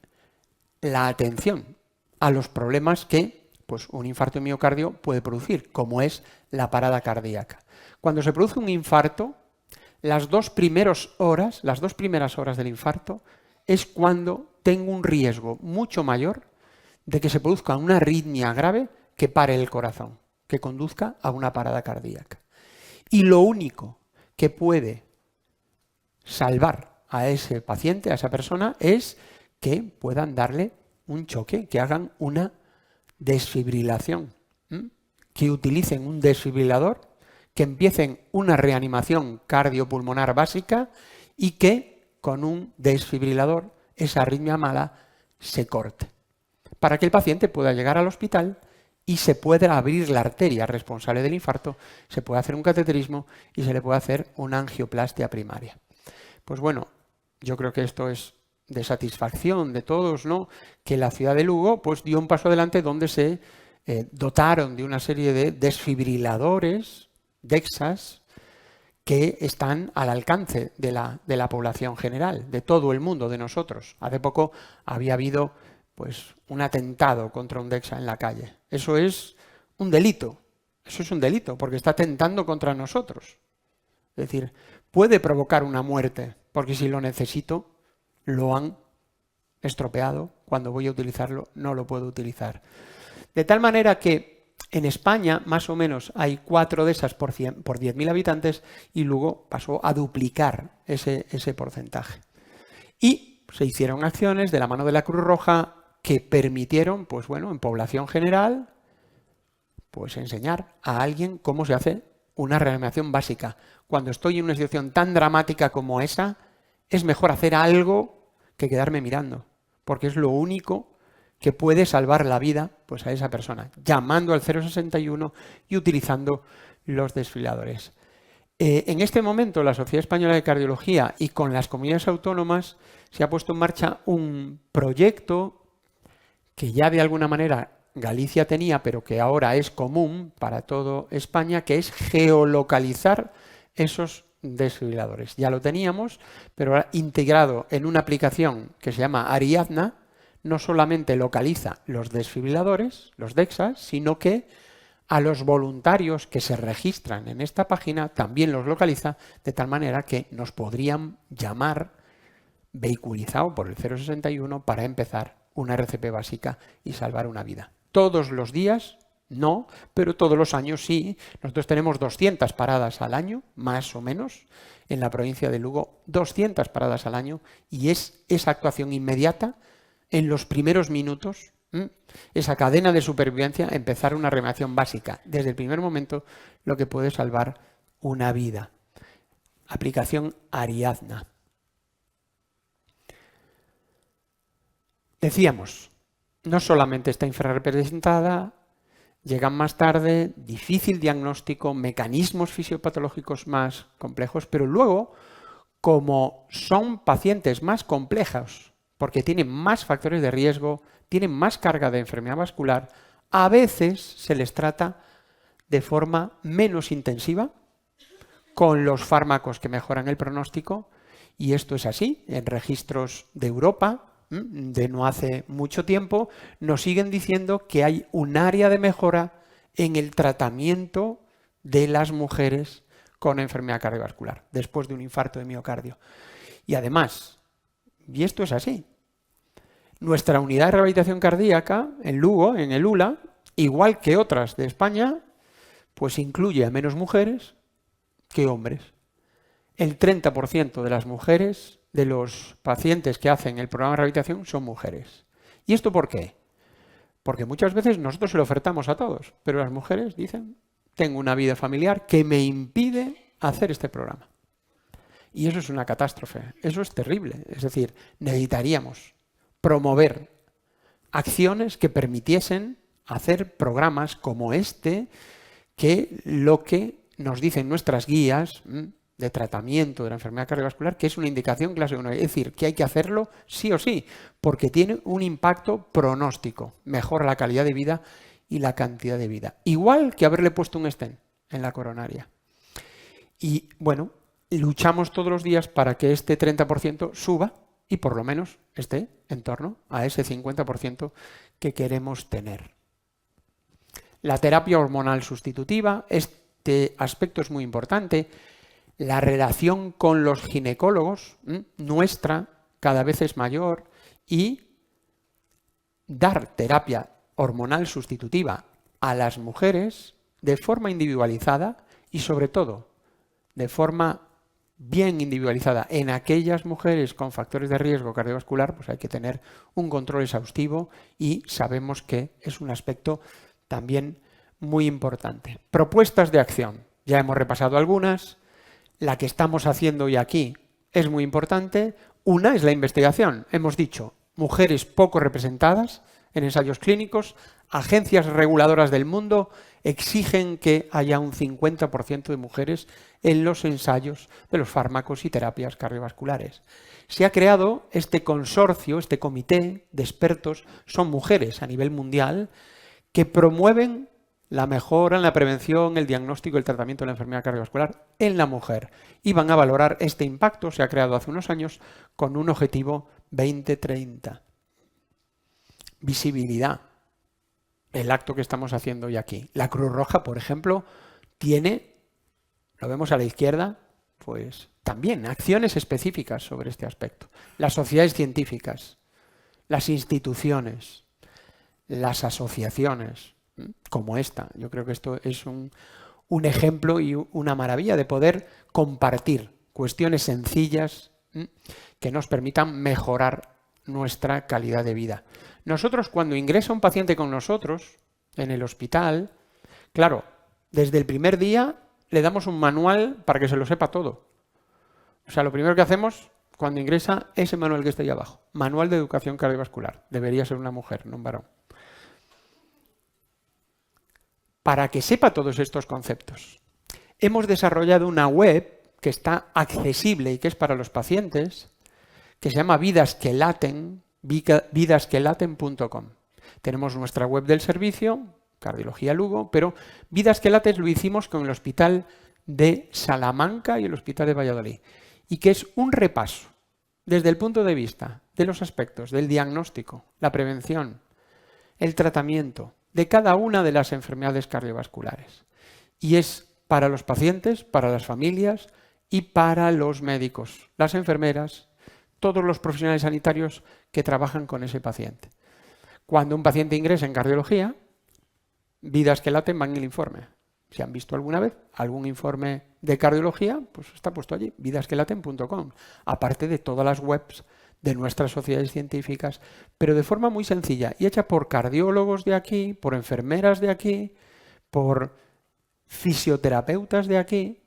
la atención a los problemas que pues, un infarto de miocardio puede producir, como es la parada cardíaca. Cuando se produce un infarto, las dos primeras horas del infarto es cuando tengo un riesgo mucho mayor de que se produzca una arritmia grave que pare el corazón, que conduzca a una parada cardíaca. Y lo único que puede salvar a ese paciente, a esa persona, es que puedan darle un choque, que hagan una desfibrilación, que utilicen un desfibrilador, que empiecen una reanimación cardiopulmonar básica y que con un desfibrilador esa arritmia mala se corte, para que el paciente pueda llegar al hospital y se pueda abrir la arteria responsable del infarto, se puede hacer un cateterismo y se le puede hacer una angioplastia primaria. Pues bueno, yo creo que esto es de satisfacción de todos, ¿no? Que la ciudad de Lugo pues, dio un paso adelante donde se dotaron de una serie de desfibriladores, DEXAs, que están al alcance de la población general, de todo el mundo, de nosotros. Hace poco había habido pues, un atentado contra un DEXA en la calle. Eso es un delito. Eso es un delito, porque está atentando contra nosotros. Es decir, puede provocar una muerte, porque si lo necesito, lo han estropeado, cuando voy a utilizarlo no lo puedo utilizar. De tal manera que en España más o menos hay 4 de esas por 10.000 habitantes y luego pasó a duplicar ese porcentaje. Y se hicieron acciones de la mano de la Cruz Roja que permitieron, pues bueno, en población general, pues enseñar a alguien cómo se hace una reanimación básica. Cuando estoy en una situación tan dramática como esa, es mejor hacer algo que quedarme mirando, porque es lo único que puede salvar la vida pues, a esa persona, llamando al 061 y utilizando los desfibriladores. En este momento, la Sociedad Española de Cardiología y con las comunidades autónomas se ha puesto en marcha un proyecto que ya de alguna manera Galicia tenía, pero que ahora es común para toda España, que es geolocalizar esos desfibriladores. Ya lo teníamos, pero ahora integrado en una aplicación que se llama Ariadna, no solamente localiza los desfibriladores, los DEXAs, sino que a los voluntarios que se registran en esta página también los localiza, de tal manera que nos podrían llamar vehiculizado por el 061 para empezar una RCP básica y salvar una vida. Todos los días, no, pero todos los años sí. Nosotros tenemos 200 paradas al año, más o menos, en la provincia de Lugo, 200 paradas al año, y es esa actuación inmediata, en los primeros minutos, esa cadena de supervivencia, empezar una reanimación básica, desde el primer momento, lo que puede salvar una vida. Aplicación Ariadna. Decíamos, no solamente está infrarrepresentada, llegan más tarde, difícil diagnóstico, mecanismos fisiopatológicos más complejos, pero luego, como son pacientes más complejos, porque tienen más factores de riesgo, tienen más carga de enfermedad vascular, a veces se les trata de forma menos intensiva, con los fármacos que mejoran el pronóstico, y esto es así, en registros de Europa, de no hace mucho tiempo, nos siguen diciendo que hay un área de mejora en el tratamiento de las mujeres con enfermedad cardiovascular, después de un infarto de miocardio. Y además, y esto es así, nuestra unidad de rehabilitación cardíaca en Lugo, en el ULA, igual que otras de España, pues incluye a menos mujeres que hombres. El 30% de las mujeres, de los pacientes que hacen el programa de rehabilitación, son mujeres. ¿Y esto por qué? Porque muchas veces nosotros se lo ofertamos a todos, pero las mujeres dicen, tengo una vida familiar que me impide hacer este programa. Y eso es una catástrofe, eso es terrible. Es decir, necesitaríamos promover acciones que permitiesen hacer programas como este, que lo que nos dicen nuestras guías de tratamiento de la enfermedad cardiovascular, que es una indicación clase 1, es decir, que hay que hacerlo sí o sí, porque tiene un impacto pronóstico, mejora la calidad de vida y la cantidad de vida. Igual que haberle puesto un stent en la coronaria. Y bueno, luchamos todos los días para que este 30% suba y por lo menos esté en torno a ese 50% que queremos tener. La terapia hormonal sustitutiva, este aspecto es muy importante. La relación con los ginecólogos, nuestra, cada vez es mayor, y dar terapia hormonal sustitutiva a las mujeres de forma individualizada y sobre todo de forma bien individualizada en aquellas mujeres con factores de riesgo cardiovascular, pues hay que tener un control exhaustivo y sabemos que es un aspecto también muy importante. Propuestas de acción, ya hemos repasado algunas. La que estamos haciendo hoy aquí es muy importante. Una es la investigación. Hemos dicho, mujeres poco representadas en ensayos clínicos, agencias reguladoras del mundo exigen que haya un 50% de mujeres en los ensayos de los fármacos y terapias cardiovasculares. Se ha creado este consorcio, este comité de expertos, son mujeres a nivel mundial, que promueven la mejora en la prevención, el diagnóstico y el tratamiento de la enfermedad cardiovascular en la mujer. Y van a valorar este impacto, se ha creado hace unos años, con un objetivo 2030. Visibilidad. El acto que estamos haciendo hoy aquí. La Cruz Roja, por ejemplo, tiene, lo vemos a la izquierda, pues también acciones específicas sobre este aspecto. Las sociedades científicas, las instituciones, las asociaciones, como esta. Yo creo que esto es un ejemplo y una maravilla de poder compartir cuestiones sencillas que nos permitan mejorar nuestra calidad de vida. Nosotros, cuando ingresa un paciente con nosotros en el hospital, claro, desde el primer día le damos un manual para que se lo sepa todo. O sea, lo primero que hacemos cuando ingresa, ese manual que está ahí abajo, Manual de Educación Cardiovascular. Debería ser una mujer, no un varón. Para que sepa todos estos conceptos, hemos desarrollado una web que está accesible y que es para los pacientes, que se llama vidasquelaten, vidasquelaten.com. Tenemos nuestra web del servicio, Cardiología Lugo, pero Vidasquelaten lo hicimos con el Hospital de Salamanca y el Hospital de Valladolid, y que es un repaso desde el punto de vista de los aspectos del diagnóstico, la prevención, el tratamiento de cada una de las enfermedades cardiovasculares. Y es para los pacientes, para las familias y para los médicos, las enfermeras, todos los profesionales sanitarios que trabajan con ese paciente. Cuando un paciente ingresa en cardiología, Vidasquelaten va en el informe. Si han visto alguna vez algún informe de cardiología, pues está puesto allí, vidasquelaten.com, aparte de todas las webs de nuestras sociedades científicas, pero de forma muy sencilla y hecha por cardiólogos de aquí, por enfermeras de aquí, por fisioterapeutas de aquí,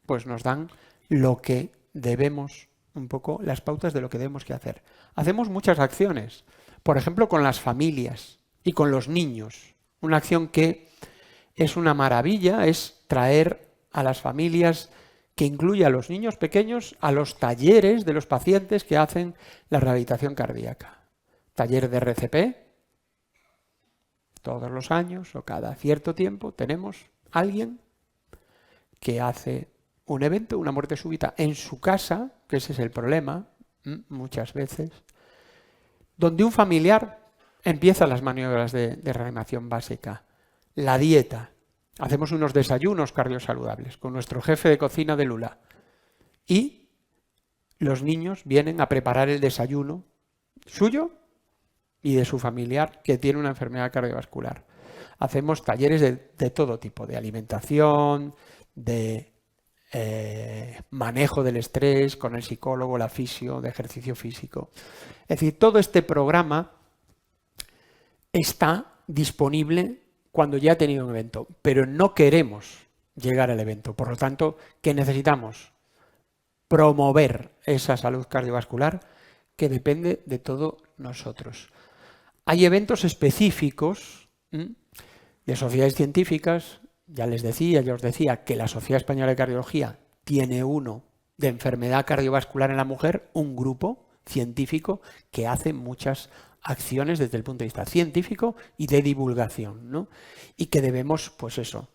pues nos dan lo que debemos, un poco las pautas de lo que debemos que hacer. Hacemos muchas acciones, por ejemplo con las familias y con los niños. Una acción que es una maravilla, es traer a las familias, que incluye a los niños pequeños, a los talleres de los pacientes que hacen la rehabilitación cardíaca. Taller de RCP, todos los años o cada cierto tiempo tenemos alguien que hace un evento, una muerte súbita en su casa, que ese es el problema, muchas veces, donde un familiar empieza las maniobras de reanimación básica, la dieta. Hacemos unos desayunos cardiosaludables con nuestro jefe de cocina de Lula. Y los niños vienen a preparar el desayuno suyo y de su familiar que tiene una enfermedad cardiovascular. Hacemos talleres de todo tipo, de alimentación, de manejo del estrés con el psicólogo, la fisio, de ejercicio físico. Es decir, todo este programa está disponible cuando ya ha tenido un evento, pero no queremos llegar al evento. Por lo tanto, ¿qué necesitamos? Promover esa salud cardiovascular que depende de todos nosotros. Hay eventos específicos de sociedades científicas. Ya os decía que la Sociedad Española de Cardiología tiene uno de enfermedad cardiovascular en la mujer, un grupo científico que hace muchas acciones desde el punto de vista científico y de divulgación, ¿no? Y que debemos, pues eso,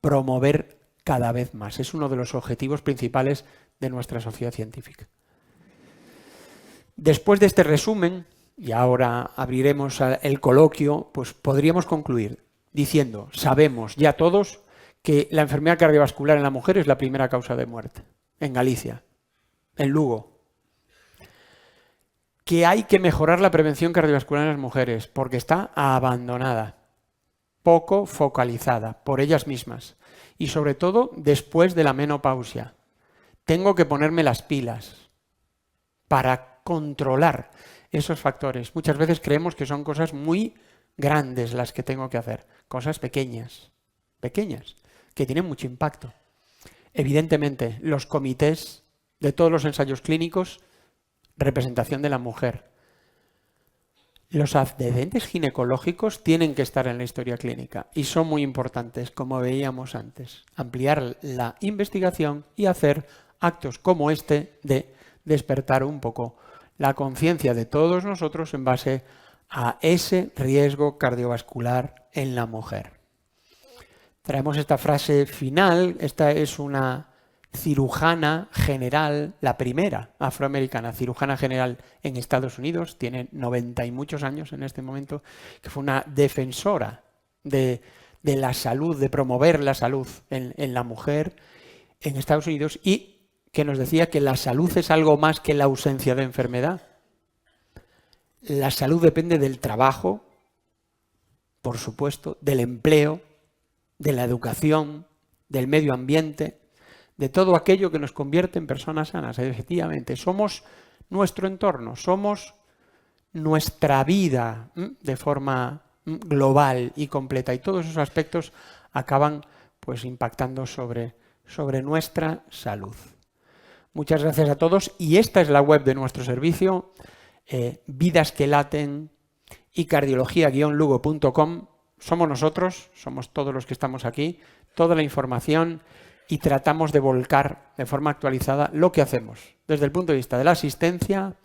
promover cada vez más. Es uno de los objetivos principales de nuestra sociedad científica. Después de este resumen, y ahora abriremos el coloquio, pues podríamos concluir diciendo, sabemos ya todos que la enfermedad cardiovascular en la mujer es la primera causa de muerte en Galicia, en Lugo. Que hay que mejorar la prevención cardiovascular en las mujeres porque está abandonada, poco focalizada por ellas mismas y sobre todo después de la menopausia. Tengo que ponerme las pilas para controlar esos factores. Muchas veces creemos que son cosas muy grandes las que tengo que hacer, cosas pequeñas, que tienen mucho impacto. Evidentemente, los comités de todos los ensayos clínicos, representación de la mujer. Los antecedentes ginecológicos tienen que estar en la historia clínica y son muy importantes, como veíamos antes. Ampliar la investigación y hacer actos como este de despertar un poco la conciencia de todos nosotros en base a ese riesgo cardiovascular en la mujer. Traemos esta frase final. Esta es una cirujana general, la primera afroamericana cirujana general en Estados Unidos, tiene 90 y muchos años en este momento, que fue una defensora de la salud, de promover la salud en la mujer en Estados Unidos y que nos decía que la salud es algo más que la ausencia de enfermedad. La salud depende del trabajo, por supuesto, del empleo, de la educación, del medio ambiente, de todo aquello que nos convierte en personas sanas. Efectivamente, somos nuestro entorno, somos nuestra vida de forma global y completa, y todos esos aspectos acaban pues impactando sobre nuestra salud. Muchas gracias a todos, y esta es la web de nuestro servicio, Vidas que Laten y cardiología-lugo.com. Somos nosotros, somos todos los que estamos aquí, toda la información, y tratamos de volcar de forma actualizada lo que hacemos desde el punto de vista de la asistencia,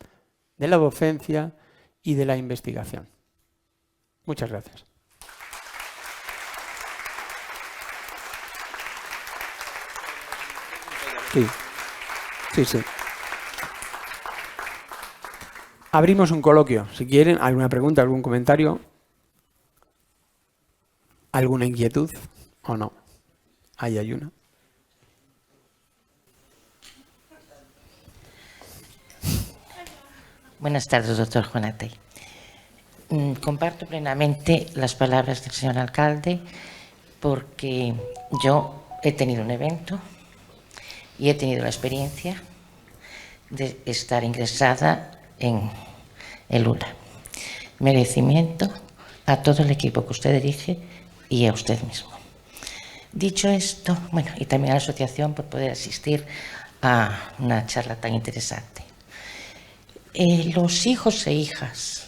de la docencia y de la investigación. Muchas gracias. Sí. Abrimos un coloquio. Si quieren, alguna pregunta, algún comentario, alguna inquietud o no. Ahí hay una. Buenas tardes, doctor Juanatey. Comparto plenamente las palabras del señor alcalde, porque yo he tenido un evento y he tenido la experiencia de estar ingresada en el ULA. Merecimiento a todo el equipo que usted dirige y a usted mismo. Dicho esto, bueno, y también a la asociación por poder asistir a una charla tan interesante. Los hijos e hijas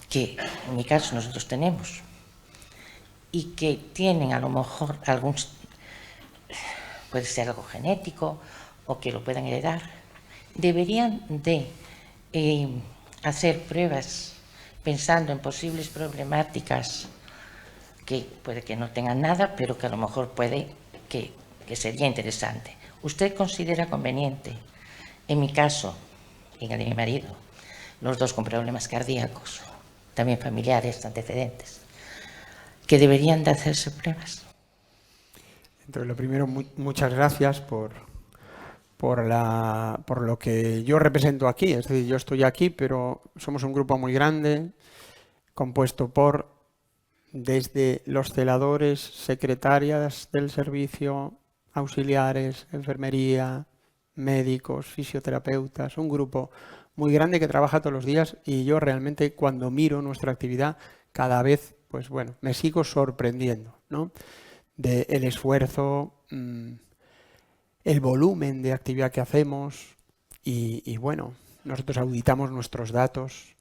que en mi caso nosotros tenemos y que tienen a lo mejor puede ser algo genético o que lo puedan heredar, deberían de hacer pruebas pensando en posibles problemáticas que puede que no tengan nada, pero que a lo mejor puede que sería interesante. ¿Usted considera conveniente, en mi caso, en el de mi marido, los dos con problemas cardíacos, también familiares, antecedentes, que deberían de hacerse pruebas? Entonces, lo primero, muchas gracias por lo que yo represento aquí. Es decir, yo estoy aquí, pero somos un grupo muy grande, compuesto por desde los celadores, secretarias del servicio, auxiliares, enfermería, médicos, fisioterapeutas, un grupo muy grande que trabaja todos los días, y yo realmente cuando miro nuestra actividad cada vez, pues bueno, me sigo sorprendiendo, ¿no? Del esfuerzo, el volumen de actividad que hacemos y bueno, nosotros auditamos nuestros datos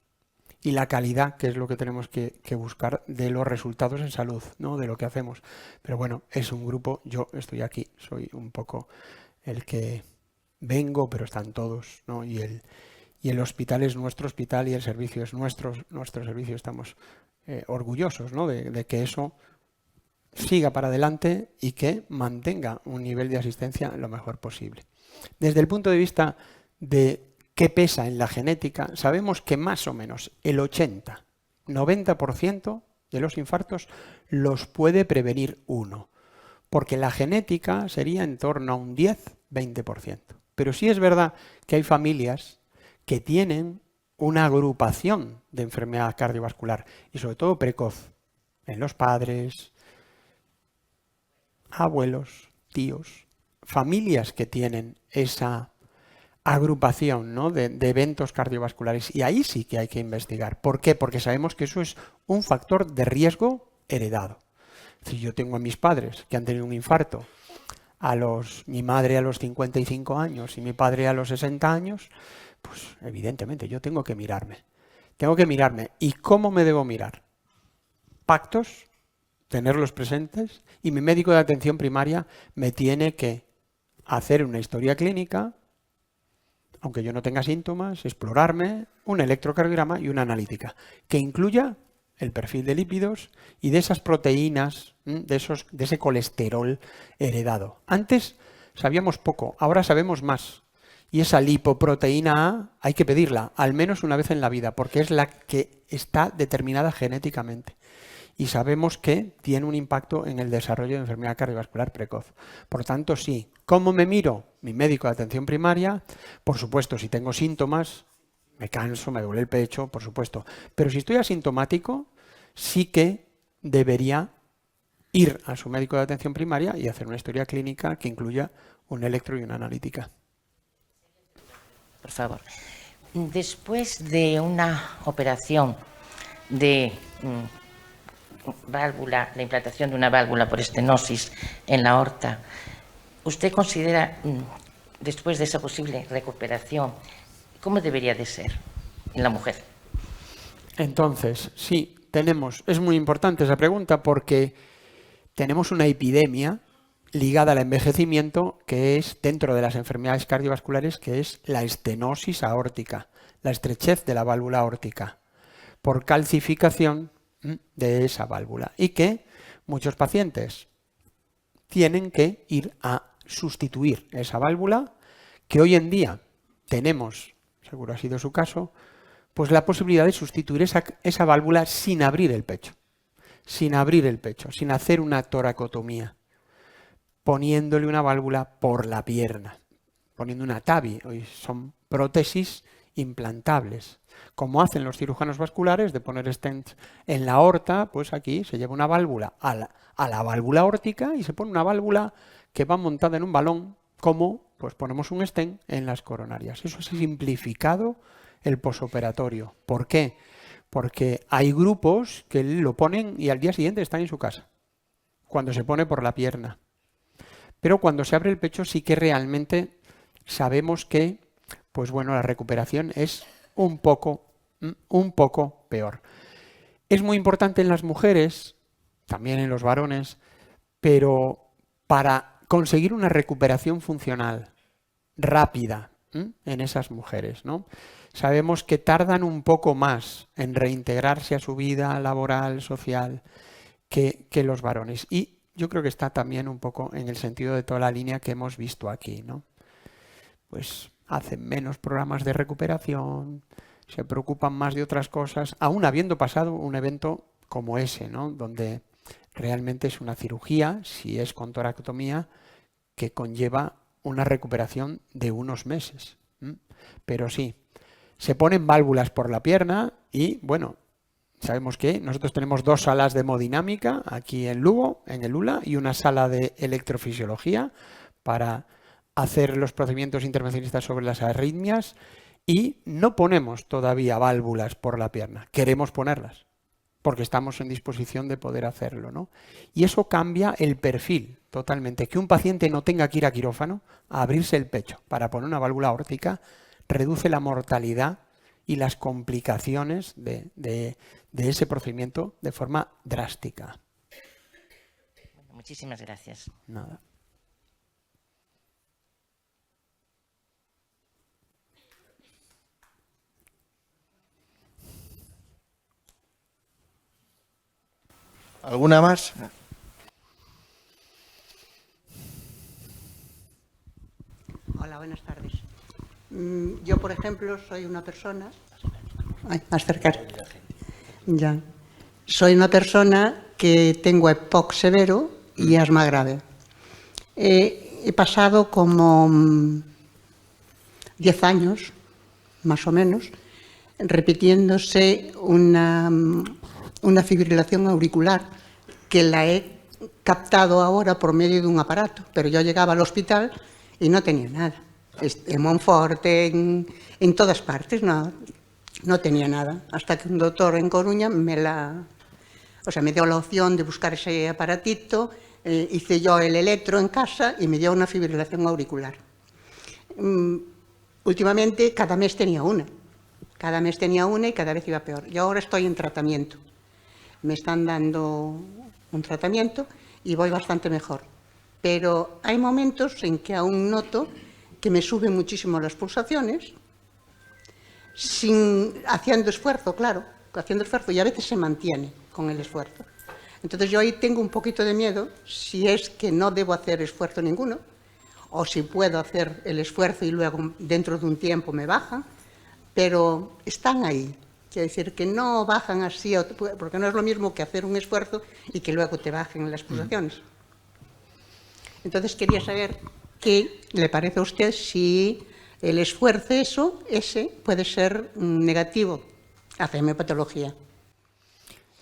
y la calidad, que es lo que tenemos que buscar de los resultados en salud, ¿no? De lo que hacemos. Pero bueno, es un grupo, yo estoy aquí, soy un poco el que vengo, pero están todos, ¿no? Y el hospital es nuestro hospital y el servicio es nuestro servicio. Estamos orgullosos, ¿no? de que eso siga para adelante y que mantenga un nivel de asistencia lo mejor posible. Desde el punto de vista de qué pesa en la genética, sabemos que más o menos el 80-90% de los infartos los puede prevenir uno, porque la genética sería en torno a un 10-20%. Pero sí es verdad que hay familias que tienen una agrupación de enfermedad cardiovascular, y sobre todo precoz, en los padres, abuelos, tíos, familias que tienen esa agrupación, ¿no? de eventos cardiovasculares, y ahí sí que hay que investigar. ¿Por qué? Porque sabemos que eso es un factor de riesgo heredado. Si yo tengo a mis padres que han tenido un infarto, mi madre a los 55 años y mi padre a los 60 años, pues evidentemente yo tengo que mirarme. ¿Y cómo me debo mirar? Pactos, tenerlos presentes, y mi médico de atención primaria me tiene que hacer una historia clínica, aunque yo no tenga síntomas, explorarme, un electrocardiograma y una analítica, que incluya el perfil de lípidos y de esas proteínas, de ese colesterol heredado. Antes sabíamos poco, ahora sabemos más. Y esa lipoproteína A hay que pedirla al menos una vez en la vida, porque es la que está determinada genéticamente. y sabemos que tiene un impacto en el desarrollo de enfermedad cardiovascular precoz. Por tanto, sí. ¿Cómo me miro? Mi médico de atención primaria, por supuesto, si tengo síntomas, me canso, me duele el pecho, por supuesto. Pero si estoy asintomático, sí que debería ir a su médico de atención primaria y hacer una historia clínica que incluya un electro y una analítica. Por favor. Después de una operación de válvula, la implantación de una válvula por estenosis en la aorta, ¿usted considera, después de esa posible recuperación, cómo debería de ser en la mujer? Entonces, sí, es muy importante esa pregunta porque tenemos una epidemia ligada al envejecimiento que es, dentro de las enfermedades cardiovasculares, que es la estenosis aórtica, la estrechez de la válvula aórtica, por calcificación de esa válvula, y que muchos pacientes tienen que ir a sustituir esa válvula, que hoy en día tenemos, seguro ha sido su caso, pues la posibilidad de sustituir esa válvula sin abrir el pecho, sin hacer una toracotomía, poniéndole una válvula por la pierna, poniendo una TAVI. Hoy son prótesis implantables, como hacen los cirujanos vasculares de poner stents en la aorta. Pues aquí se lleva una válvula a la válvula aórtica y se pone una válvula que va montada en un balón, como pues ponemos un stent en las coronarias. Eso ha simplificado el posoperatorio. ¿Por qué? Porque hay grupos que lo ponen y al día siguiente están en su casa, cuando se pone por la pierna. Pero cuando se abre el pecho sí que realmente sabemos que, pues bueno, la recuperación es un poco peor. Es muy importante en las mujeres, también en los varones, pero para conseguir una recuperación funcional rápida en esas mujeres, ¿no? Sabemos que tardan un poco más en reintegrarse a su vida laboral, social, que los varones. Y yo creo que está también un poco en el sentido de toda la línea que hemos visto aquí, ¿no? Pues hacen menos programas de recuperación, se preocupan más de otras cosas, aún habiendo pasado un evento como ese, ¿no? Donde realmente es una cirugía, si es con toracotomía, que conlleva una recuperación de unos meses. Pero sí, se ponen válvulas por la pierna y, bueno, sabemos que nosotros tenemos 2 salas de hemodinámica aquí en Lugo, en el ULA, y una sala de electrofisiología para hacer los procedimientos intervencionistas sobre las arritmias, y no ponemos todavía válvulas por la pierna. Queremos ponerlas porque estamos en disposición de poder hacerlo, ¿no? Y eso cambia el perfil totalmente. Que un paciente no tenga que ir a quirófano a abrirse el pecho para poner una válvula aórtica reduce la mortalidad y las complicaciones de ese procedimiento de forma drástica. Muchísimas gracias. Nada. ¿Alguna más? Hola, buenas tardes. Yo, por ejemplo, soy una persona... acercar. Ya. Soy una persona que tengo EPOC severo y asma grave. He pasado como 10 años, más o menos, repitiéndose una fibrilación auricular que la he captado ahora por medio de un aparato, pero yo llegaba al hospital y no tenía nada. En Monforte, en todas partes, no tenía nada. Hasta que un doctor en Coruña me dio la opción de buscar ese aparatito, hice yo el electro en casa y me dio una fibrilación auricular. Últimamente cada mes tenía una. Cada mes tenía una y cada vez iba peor. Yo ahora estoy en tratamiento. Me están dando un tratamiento y voy bastante mejor. Pero hay momentos en que aún noto que me suben muchísimo las pulsaciones, haciendo esfuerzo, claro, y a veces se mantiene con el esfuerzo. Entonces yo ahí tengo un poquito de miedo si es que no debo hacer esfuerzo ninguno, o si puedo hacer el esfuerzo y luego dentro de un tiempo me bajan, pero están ahí. Quiere decir que no bajan así, porque no es lo mismo que hacer un esfuerzo y que luego te bajen las pulsaciones. Entonces quería saber qué le parece a usted si el esfuerzo ese puede ser negativo hacia hemeopatología.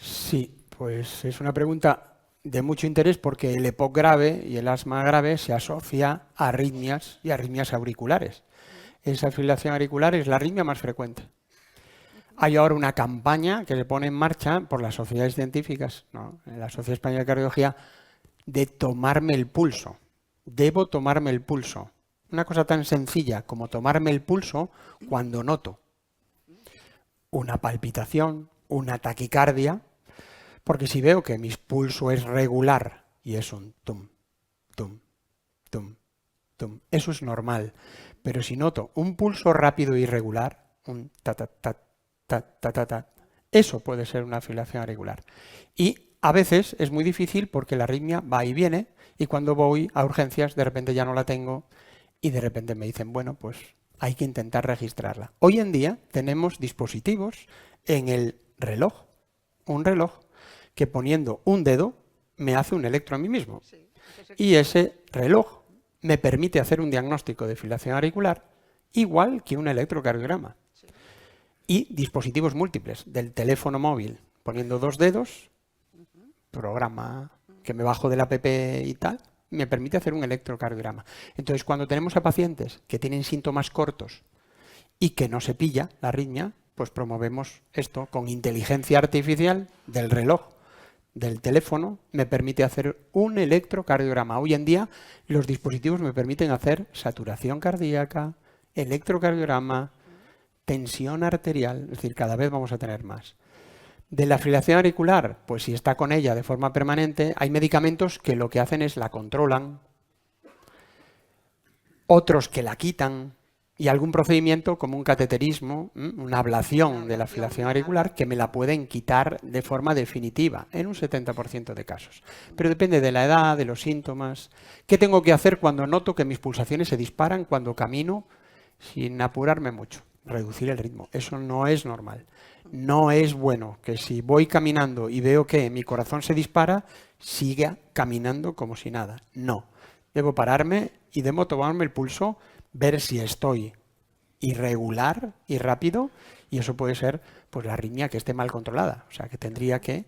Sí, pues es una pregunta de mucho interés porque el EPOC grave y el asma grave se asocia a arritmias y arritmias auriculares. Esa fibrilación auricular es la arritmia más frecuente. Hay ahora una campaña que se pone en marcha por las sociedades científicas, ¿no?, en la Sociedad Española de Cardiología, de tomarme el pulso. Debo tomarme el pulso. Una cosa tan sencilla como tomarme el pulso cuando noto una palpitación, una taquicardia, porque si veo que mi pulso es regular y es un tum, tum, tum, tum, eso es normal. Pero si noto un pulso rápido e irregular, un ta ta ta ta ta ta ta, eso puede ser una fibrilación auricular. Y a veces es muy difícil porque la arritmia va y viene y cuando voy a urgencias de repente ya no la tengo y de repente me dicen, bueno, pues hay que intentar registrarla. Hoy en día tenemos dispositivos en el reloj, un reloj que poniendo un dedo me hace un electro a mí mismo. Y ese reloj me permite hacer un diagnóstico de fibrilación auricular igual que un electrocardiograma. Y dispositivos múltiples del teléfono móvil, poniendo 2 dedos, programa que me bajo de la app y tal, me permite hacer un electrocardiograma. Entonces, cuando tenemos a pacientes que tienen síntomas cortos y que no se pilla la arritmia, pues promovemos esto con inteligencia artificial del reloj, del teléfono, me permite hacer un electrocardiograma. Hoy en día los dispositivos me permiten hacer saturación cardíaca, electrocardiograma, tensión arterial, es decir, cada vez vamos a tener más. De la fibrilación auricular, pues si está con ella de forma permanente, hay medicamentos que lo que hacen es la controlan, otros que la quitan, y algún procedimiento como un cateterismo, una ablación de la fibrilación auricular, que me la pueden quitar de forma definitiva, en un 70% de casos. Pero depende de la edad, de los síntomas. ¿Qué tengo que hacer cuando noto que mis pulsaciones se disparan cuando camino sin apurarme mucho? Reducir el ritmo. Eso no es normal. No es bueno que si voy caminando y veo que mi corazón se dispara, siga caminando como si nada. No. Debo pararme y debo tomarme el pulso, ver si estoy irregular y rápido, y eso puede ser pues la arritmia que esté mal controlada, o sea que tendría que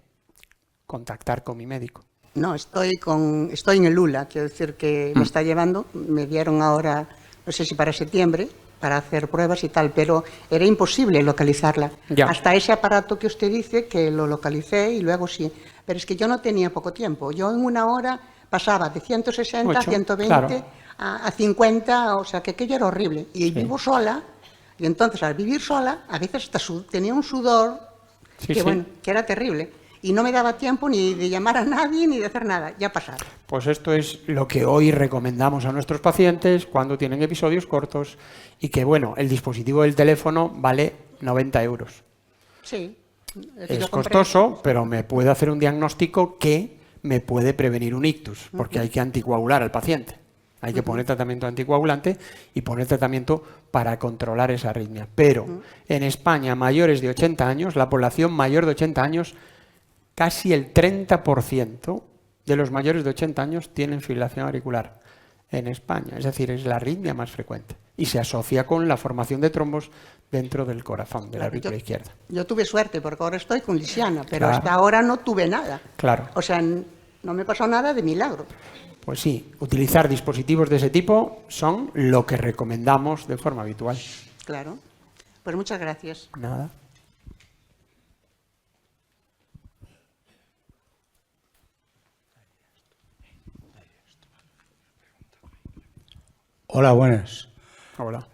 contactar con mi médico. No, estoy en el ULA, quiero decir que me está llevando, me dieron ahora, no sé si para septiembre, para hacer pruebas y tal, pero era imposible localizarla. Ya. Hasta ese aparato que usted dice que lo localicé y luego sí, pero es que yo no tenía poco tiempo, yo en una hora pasaba de 160 a 120 claro. a 50, o sea que aquello era horrible. Y vivo sola, y entonces al vivir sola, a veces hasta tenía un sudor bueno, que era terrible. Y no me daba tiempo ni de llamar a nadie ni de hacer nada, ya pasaba. Pues esto es lo que hoy recomendamos a nuestros pacientes cuando tienen episodios cortos y que, bueno, el dispositivo del teléfono vale 90 euros. Sí. Es costoso, pero me puede hacer un diagnóstico que me puede prevenir un ictus, porque hay que anticoagular al paciente. Hay que poner tratamiento anticoagulante y poner tratamiento para controlar esa arritmia. Pero en España, mayores de 80 años, la población mayor de 80 años, casi el 30% de los mayores de 80 años tienen fibrilación auricular en España. Es decir, es la arritmia más frecuente. Y se asocia con la formación de trombos dentro del corazón, de la aurícula izquierda. Yo tuve suerte, porque ahora estoy con lisiana, pero claro. Hasta ahora no tuve nada. Claro. O sea, no me pasó nada de milagro. Pues sí, utilizar dispositivos de ese tipo son lo que recomendamos de forma habitual. Claro. Pues muchas gracias. Nada. Hola, buenas. Hola.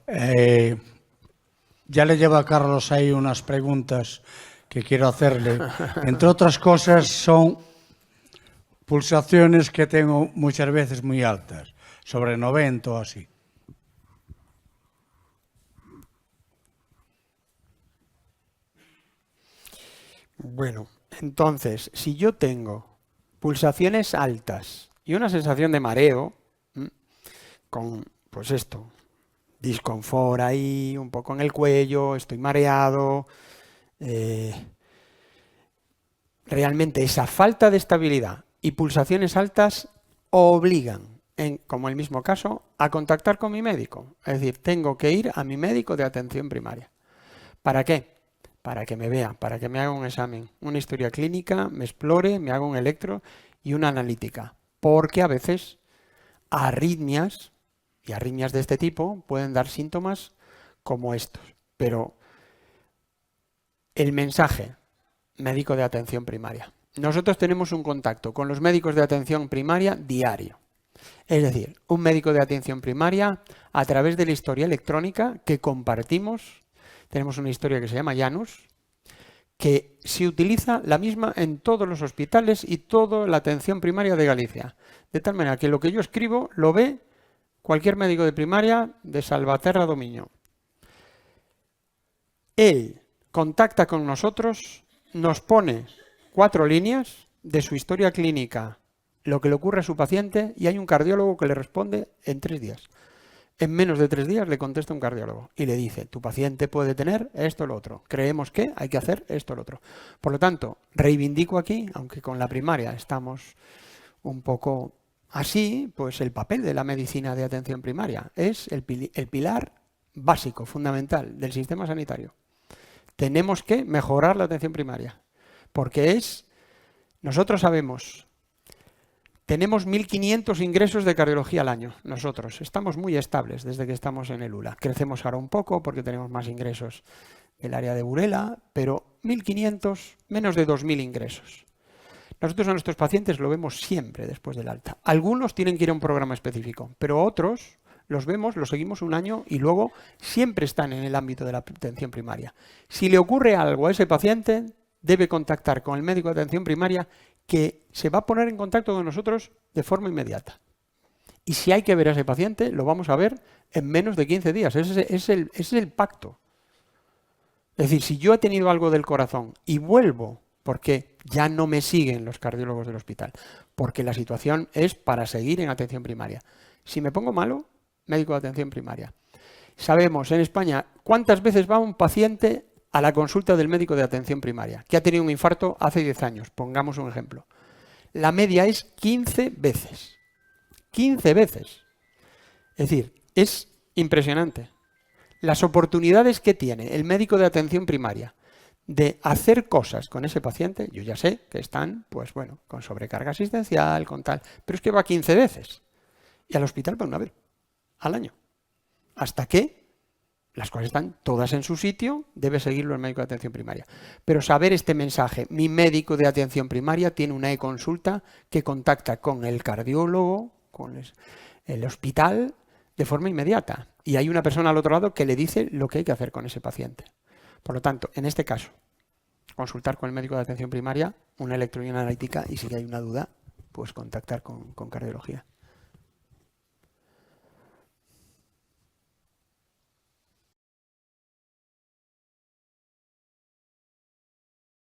Ya le llevo a Carlos ahí unas preguntas que quiero hacerle. Entre otras cosas, son pulsaciones que tengo muchas veces muy altas, sobre 90 o así. Bueno, entonces, si yo tengo pulsaciones altas y una sensación de mareo, con, pues esto, disconfort ahí, un poco en el cuello, estoy mareado, realmente esa falta de estabilidad y pulsaciones altas obligan, como el mismo caso, a contactar con mi médico. Es decir, tengo que ir a mi médico de atención primaria. ¿Para qué? Para que me vea, para que me haga un examen, una historia clínica, me explore, me haga un electro y una analítica. Porque a veces arritmias, y arritmias de este tipo, pueden dar síntomas como estos. Pero el mensaje, médico de atención primaria. Nosotros tenemos un contacto con los médicos de atención primaria diario. Es decir, un médico de atención primaria a través de la historia electrónica que compartimos. Tenemos una historia que se llama Janus, que se utiliza la misma en todos los hospitales y toda la atención primaria de Galicia. De tal manera que lo que yo escribo lo ve cualquier médico de primaria de Salvaterra do Miño. Él contacta con nosotros, nos pone 4 líneas de su historia clínica, lo que le ocurre a su paciente, y hay un cardiólogo que le responde en 3 días. En menos de 3 días le contesta un cardiólogo y le dice, tu paciente puede tener esto o lo otro. Creemos que hay que hacer esto o lo otro. Por lo tanto, reivindico aquí, aunque con la primaria estamos un poco así, pues el papel de la medicina de atención primaria es el pilar básico, fundamental del sistema sanitario. Tenemos que mejorar la atención primaria, porque nosotros sabemos, tenemos 1.500 ingresos de cardiología al año, nosotros. Estamos muy estables desde que estamos en el ULA. Crecemos ahora un poco porque tenemos más ingresos del área de Burela, pero 1.500, menos de 2.000 ingresos. Nosotros a nuestros pacientes lo vemos siempre después del alta. Algunos tienen que ir a un programa específico, pero otros los vemos, los seguimos un año y luego siempre están en el ámbito de la atención primaria. Si le ocurre algo a ese paciente, debe contactar con el médico de atención primaria, que se va a poner en contacto con nosotros de forma inmediata. Y si hay que ver a ese paciente, lo vamos a ver en menos de 15 días. Ese es el pacto. Es decir, si yo he tenido algo del corazón y vuelvo, porque ya no me siguen los cardiólogos del hospital, porque la situación es para seguir en atención primaria. Si me pongo malo, médico de atención primaria. Sabemos en España cuántas veces va un paciente a la consulta del médico de atención primaria, que ha tenido un infarto hace 10 años, pongamos un ejemplo. La media es 15 veces. 15 veces. Es decir, es impresionante. Las oportunidades que tiene el médico de atención primaria de hacer cosas con ese paciente, yo ya sé que están, pues bueno, con sobrecarga asistencial, con tal, pero es que va 15 veces. Y al hospital va una vez al año. Hasta que las cosas están todas en su sitio, debe seguirlo el médico de atención primaria. Pero saber este mensaje, mi médico de atención primaria tiene una e-consulta que contacta con el cardiólogo, con el hospital, de forma inmediata. Y hay una persona al otro lado que le dice lo que hay que hacer con ese paciente. Por lo tanto, en este caso, consultar con el médico de atención primaria, una electro y una analítica, y si hay una duda, pues contactar con cardiología.